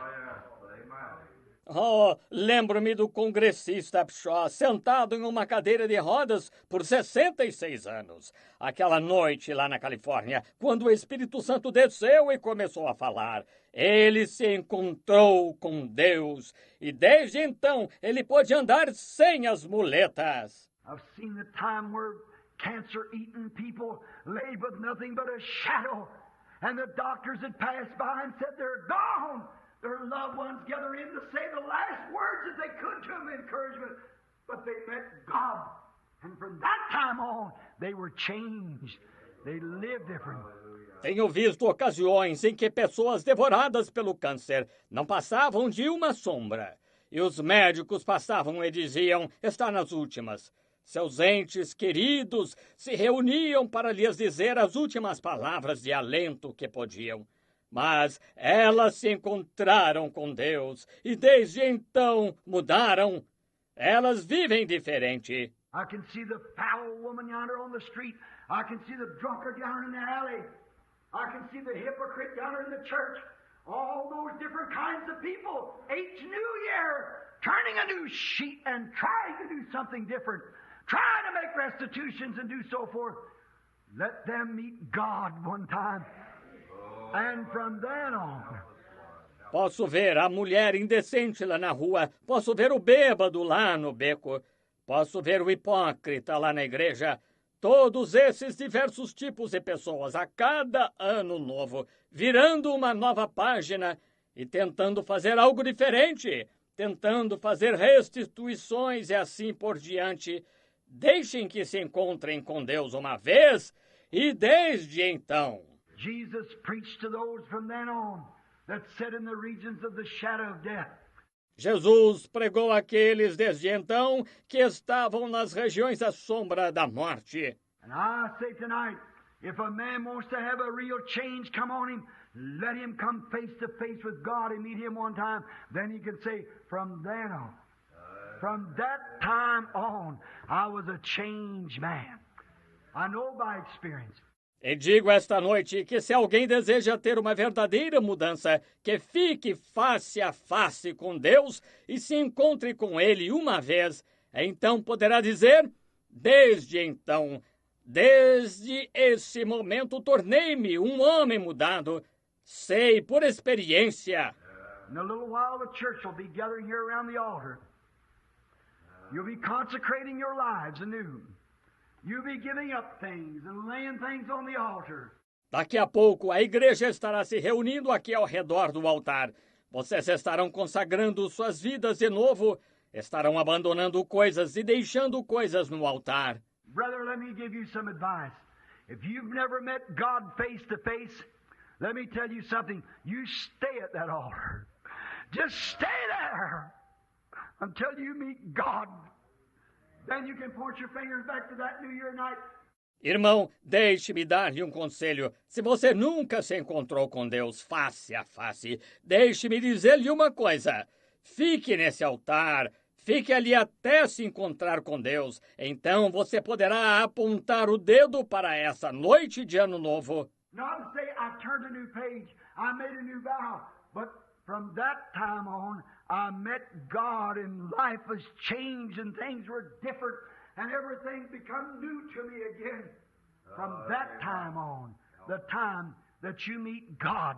Oh, lembro-me do congressista Upshaw sentado em uma cadeira de rodas por 66 anos. Aquela noite lá na Califórnia, quando o Espírito Santo desceu e começou a falar. Ele se encontrou com Deus e desde então ele pôde andar sem as muletas. I've seen the time where cancer-eaten people lay with nothing but a shadow, and the doctors had passed by and said they're gone. Their loved ones gathered in to say the last words that they could to them, encouragement. But they met God. And from that time on, they were changed. They lived different. Tenho visto ocasiões em que pessoas devoradas pelo câncer não passavam de uma sombra. E os médicos passavam e diziam, está nas últimas. Seus entes queridos se reuniam para lhes dizer as últimas palavras de alento que podiam. Mas elas se encontraram com Deus e desde então mudaram. Elas vivem diferente. I can see the foul woman yonder on the street. I can see the drunkard yonder in the alley. I can see the hypocrite yonder in the church. All those different kinds of people, each new year, turning a new sheet and trying to do something different, trying to make restitutions and do so forth. Let them meet God one time. And from then on. Posso ver a mulher indecente lá na rua, posso ver o bêbado lá no beco, posso ver o hipócrita lá na igreja. Todos esses diversos tipos de pessoas a cada ano novo, virando uma nova página e tentando fazer algo diferente, tentando fazer restituições e assim por diante. Deixem que se encontrem com Deus uma vez e desde então. Jesus preached to those from then on that sat in the regions of the shadow of death. Jesus pregou àqueles desde então que estavam nas regiões à sombra da morte. And I say tonight, if a man wants to have a real change come on him, let him come face to face with God and meet him one time. Then he can say, from then on, from that time on, I was a changed man. I know by experience. E digo esta noite que se alguém deseja ter uma verdadeira mudança, que fique face a face com Deus e se encontre com Ele uma vez, então poderá dizer, desde então, desde esse momento tornei-me um homem mudado, sei por experiência. In a little while the church will be gathering here around the altar. You'll be consecrating your lives anew. You'll be giving up things and laying things on the altar. Daqui a pouco a igreja estará se reunindo aqui ao redor do altar. Vocês estarão consagrando suas vidas de novo, estarão abandonando coisas e deixando coisas no altar. Brother, let me give you some advice. If you've never met God face to face, let me tell you something. You stay at that altar. Just stay there until you meet God. Then you can point your fingers back to that New Year night. Irmão, deixe-me dar-lhe um conselho. Se você nunca se encontrou com Deus face a face, deixe-me dizer-lhe uma coisa. Fique nesse altar, fique ali até se encontrar com Deus. Então você poderá apontar o dedo para essa noite de Ano Novo. Not to say I turned a new page, I made a new vow, but from that time on, I met God and life was changed and things were different and everything's become new to me again. From that time on, the time that you meet God.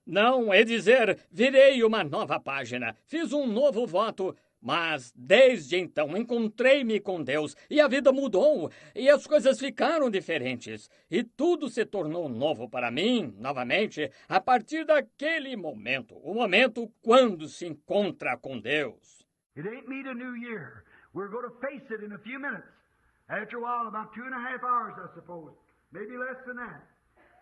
Não é dizer, virei uma nova página, fiz um novo voto, mas desde então encontrei-me com Deus e a vida mudou e as coisas ficaram diferentes e tudo se tornou novo para mim, novamente, a partir daquele momento, o momento quando se encontra com Deus. It ain't meet a new year. We're going to face it in a few minutes. After a while, about 2.5 hours, I suppose, maybe less than that,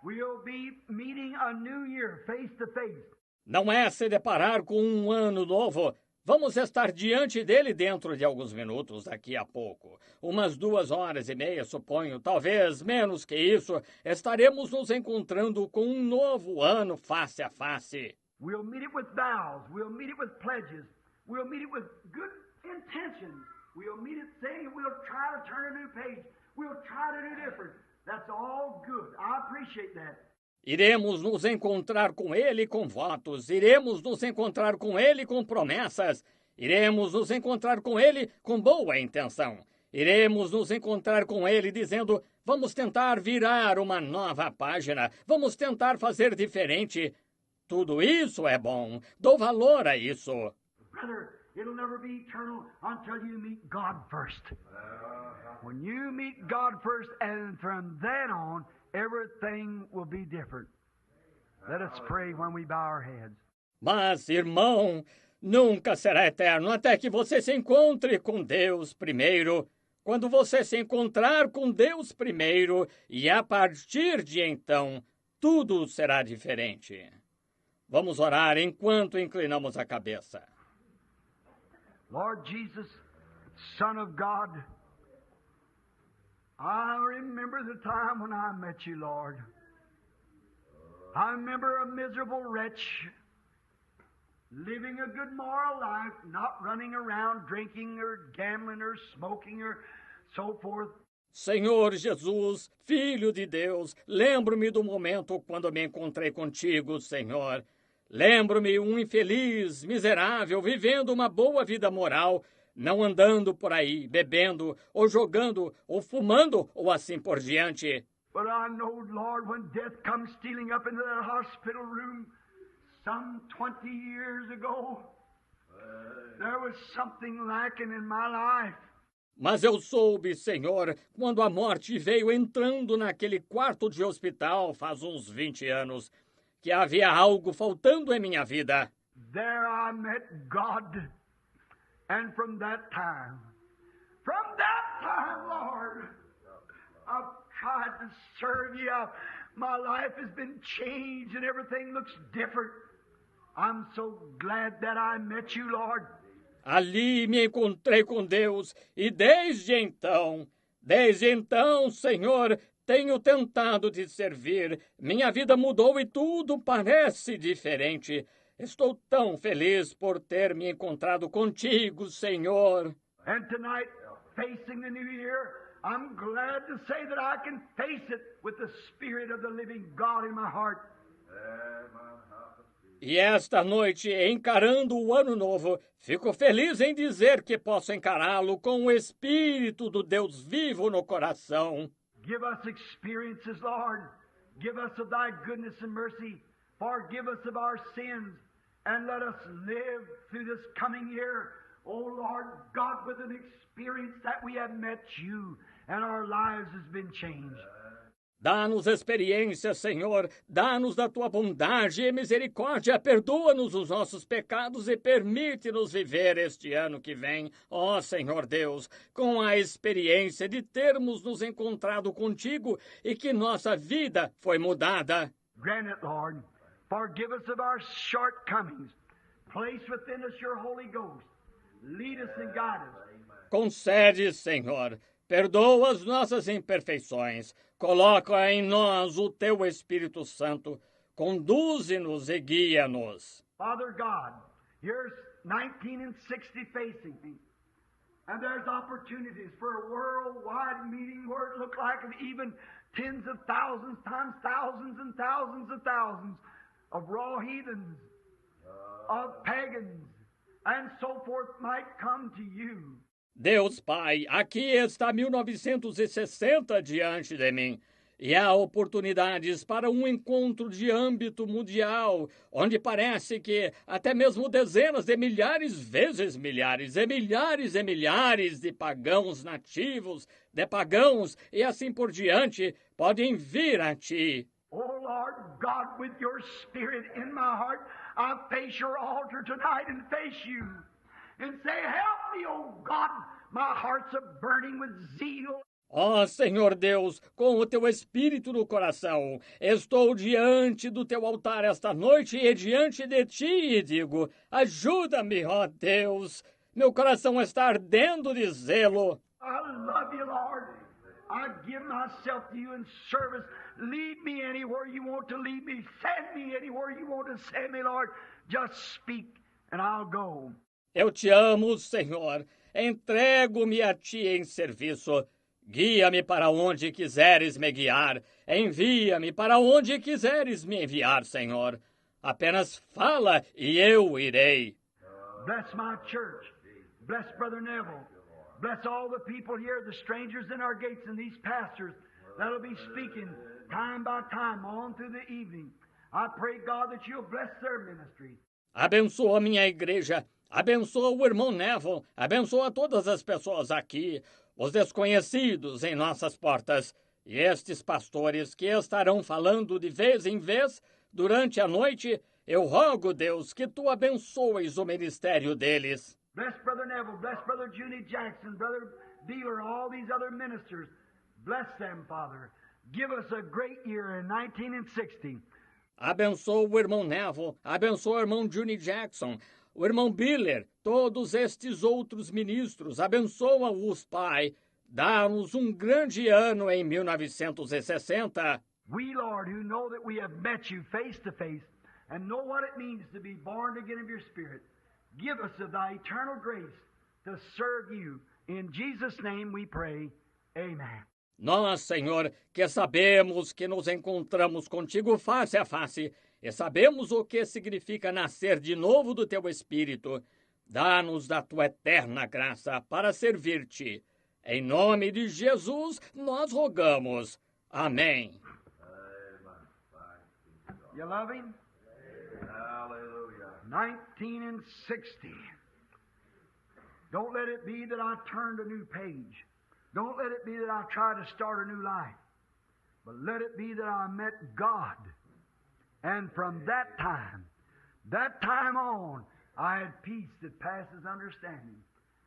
we'll be meeting a new year face to face. Não é se deparar com um ano novo. Vamos estar diante dele dentro de alguns minutos, daqui a pouco. Umas 2h30, suponho, talvez menos que isso, estaremos nos encontrando com um novo ano face a face. We'll meet it with vows. We'll meet it with pledges. We'll meet it with good intentions. We'll meet it saying we'll try to turn a new page. We'll try to do different. That's all good. I appreciate that. Iremos nos encontrar com Ele com votos, iremos nos encontrar com Ele com promessas, iremos nos encontrar com Ele com boa intenção, iremos nos encontrar com Ele dizendo: vamos tentar virar uma nova página, vamos tentar fazer diferente. Tudo isso é bom, dou valor a isso. Brother, it'll never be eternal until you meet God first. When you meet God first, and from then on, everything will be different. Let us pray when we bow our heads. Mas, irmão, nunca será eterno até que você se encontre com Deus primeiro. Quando você se encontrar com Deus primeiro, e a partir de então, tudo será diferente. Vamos orar enquanto inclinamos a cabeça. Lord Jesus, Son of God, I remember the time when I met you, Lord. I remember a miserable wretch, living a good moral life, not running around drinking or gambling or smoking or so forth. Senhor Jesus, Filho de Deus, lembro-me do momento quando me encontrei contigo, Senhor. Lembro-me um infeliz, miserável, vivendo uma boa vida moral, não andando por aí, bebendo, ou jogando, ou fumando, ou assim por diante. But I know, Lord, when death comes stealing up into that hospital room some 20 years ago, there was something lacking in my life. Mas eu soube, Senhor, quando a morte veio entrando naquele quarto de hospital faz uns 20 anos, que havia algo faltando em minha vida. There I met God. And from that time, Lord, I've tried to serve you. My life has been changed and everything looks different. I'm so glad that I met you, Lord. Ali me encontrei com Deus e desde então, Senhor, tenho tentado te servir. Minha vida mudou e tudo parece diferente. Estou tão feliz por ter me encontrado contigo, Senhor. And tonight, facing the new year, I'm glad to say that I can face it with the Spirit of the living God in my heart. E esta noite, encarando o ano novo, fico feliz em dizer que posso encará-lo com o Espírito do Deus vivo no coração. Give us experiences, Lord. Give us of thy goodness and mercy. Forgive us of our sins. And let us live through this coming year, oh Lord God, with an experience that we have met you and our lives has been changed. Dá-nos experiência, Senhor, dá-nos da tua bondade e misericórdia, perdoa-nos os nossos pecados e permite-nos viver este ano que vem, ó Senhor Deus, com a experiência de termos nos encontrado contigo e que nossa vida foi mudada. Grant it, Lord. Forgive us of our shortcomings. Place within us your Holy Ghost. Lead us and guide us. Concede, Senhor. Perdoa as nossas imperfeições. Coloca em nós o teu Espírito Santo. Conduze-nos e guia-nos. Father God, here's 1960 facing me. And there's opportunities for a worldwide meeting where it looked like even tens of thousands times thousands and thousands of thousands of raw heathens, of pagans, and so forth might come to you. Deus Pai, aqui está 1960 diante de mim, e há oportunidades para um encontro de âmbito mundial, onde parece que até mesmo dezenas de milhares vezes milhares e milhares e milhares de pagãos nativos, de pagãos e assim por diante, podem vir a Ti. Oh Lord God, with your Spirit in my heart, I face your altar tonight and face you and say, help me, oh God, my heart's a burning with zeal. Ó Senhor Deus, com o teu Espírito no coração, estou diante do teu altar esta noite e diante de ti e digo, ajuda-me, ó Deus, meu coração está ardendo de zelo. I love you, Lord. I give myself to you in service. Lead me anywhere you want to lead me. Send me anywhere you want to send me, Lord. Just speak and I'll go. Eu te amo, Senhor. Entrego-me a ti em serviço. Guia-me para onde quiseres me guiar. Envia-me para onde quiseres me enviar, Senhor. Apenas fala e eu irei. Bless my church. Bless Brother Neville. Bless all the people here, the strangers in our gates, and these pastors that'll be speaking time by time on through the evening. I pray, God, that you'll bless their ministry. Abençoa a minha igreja. Abençoa o irmão Neville. Abençoa todas as pessoas aqui, os desconhecidos em nossas portas, e estes pastores que estarão falando de vez em vez durante a noite. Eu rogo, Deus, que tu abençoes o ministério deles. Bless Brother Neville, bless Brother Junie Jackson, Brother Beeler, all these other ministers. Bless them, Father. Give us a great year in 1960. Abençoa o irmão Neville, abençoa o irmão Junie Jackson, o irmão Biller, todos estes outros ministros. Abençoa-os, Pai. Dá-nos um grande ano em 1960. We, Lord, who know that we have met you face to face and know what it means to be born again of your Spirit, give us of thy eternal grace to serve you. In Jesus' name we pray. Amen. Nós, Senhor, que sabemos que nos encontramos contigo face a face e sabemos o que significa nascer de novo do teu Espírito, dá-nos da tua eterna graça para servir-te. Em nome de Jesus, nós rogamos. Amém. You love him? Hallelujah. 1960. Don't let it be that I turned a new page. Don't let it be that I try to start a new life. But let it be that I met God. And from that time on, I had peace that passes understanding.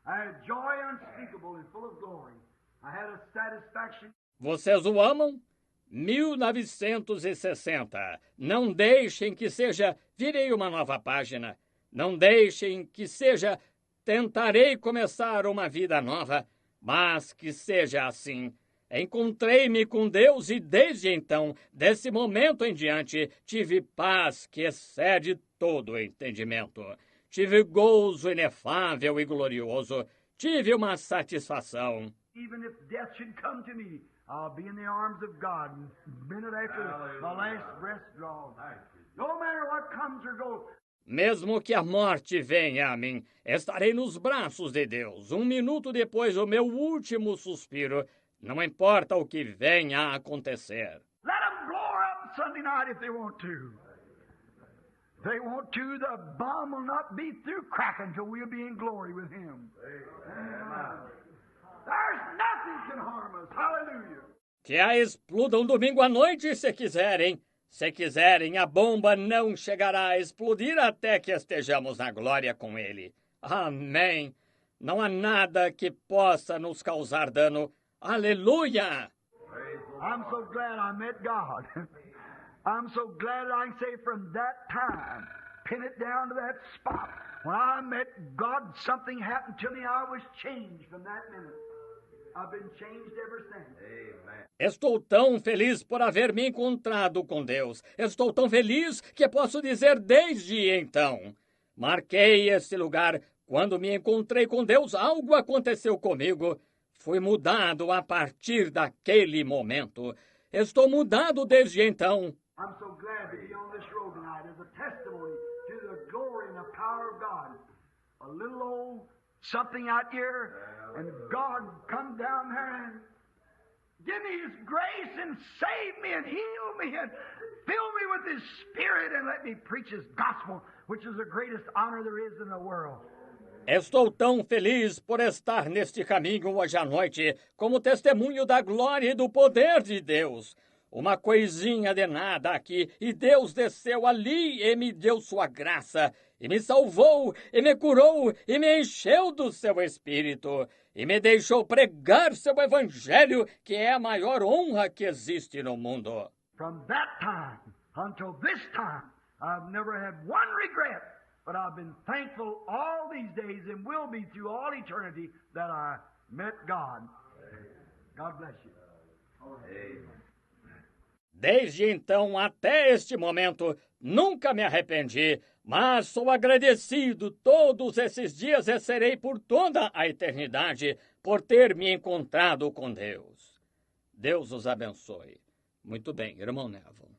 I had joy unspeakable and full of glory. I had a satisfaction. Vocês o amam? 1960. Não deixem que seja virei uma nova página. Não deixem que seja tentarei começar uma vida nova. Mas que seja assim. Encontrei-me com Deus e desde então, desse momento em diante, tive paz que excede todo o entendimento. Tive gozo inefável e glorioso. Tive uma satisfação. Even if death should come to me, I'll be in the arms of God minute after my last breath draws. No matter what comes or goes. Mesmo que a morte venha a mim, estarei nos braços de Deus. Um minuto depois do meu último suspiro, não importa o que venha a acontecer. Let them blow her up Sunday night if they want to. If they want to, the bomb will not be through cracking till we'll be in glory with Him. Amen. There's nothing can harm us. Hallelujah. Que a explodam domingo à noite se quiserem. Se quiserem, a bomba não chegará a explodir até que estejamos na glória com Ele. Amém. Não há nada que possa nos causar dano. Aleluia! I'm so glad I met God. I'm so glad I can say from that time, pin it down to that spot. When I met God, something happened to me. I was changed from that minute. I've been changed ever since. Amen. Estou tão feliz por haver me encontrado com Deus. Estou tão feliz que posso dizer desde então. Marquei esse lugar. Quando me encontrei com Deus, algo aconteceu comigo. Fui mudado a partir daquele momento. Estou mudado desde então. I'm so glad to be on this road tonight as a testimony to the glory and the power of God. A little old something out here, and God come down there and give me His grace and save me and heal me and fill me with His Spirit and let me preach His gospel, which is the greatest honor there is in the world. Estou tão feliz por estar neste caminho hoje à noite, como testemunho da glória e do poder de Deus. Uma coisinha de nada aqui, e Deus desceu ali e me deu sua graça, e me salvou, e me curou, e me encheu do seu Espírito, e me deixou pregar seu Evangelho, que é a maior honra que existe no mundo. From that time until this time, I've never had one regret, but I've been thankful all these days and will be through all eternity that I met God. God bless you. Amen. Desde então até este momento, nunca me arrependi, mas sou agradecido todos esses dias e serei por toda a eternidade por ter me encontrado com Deus. Deus os abençoe. Muito bem, irmão Neville.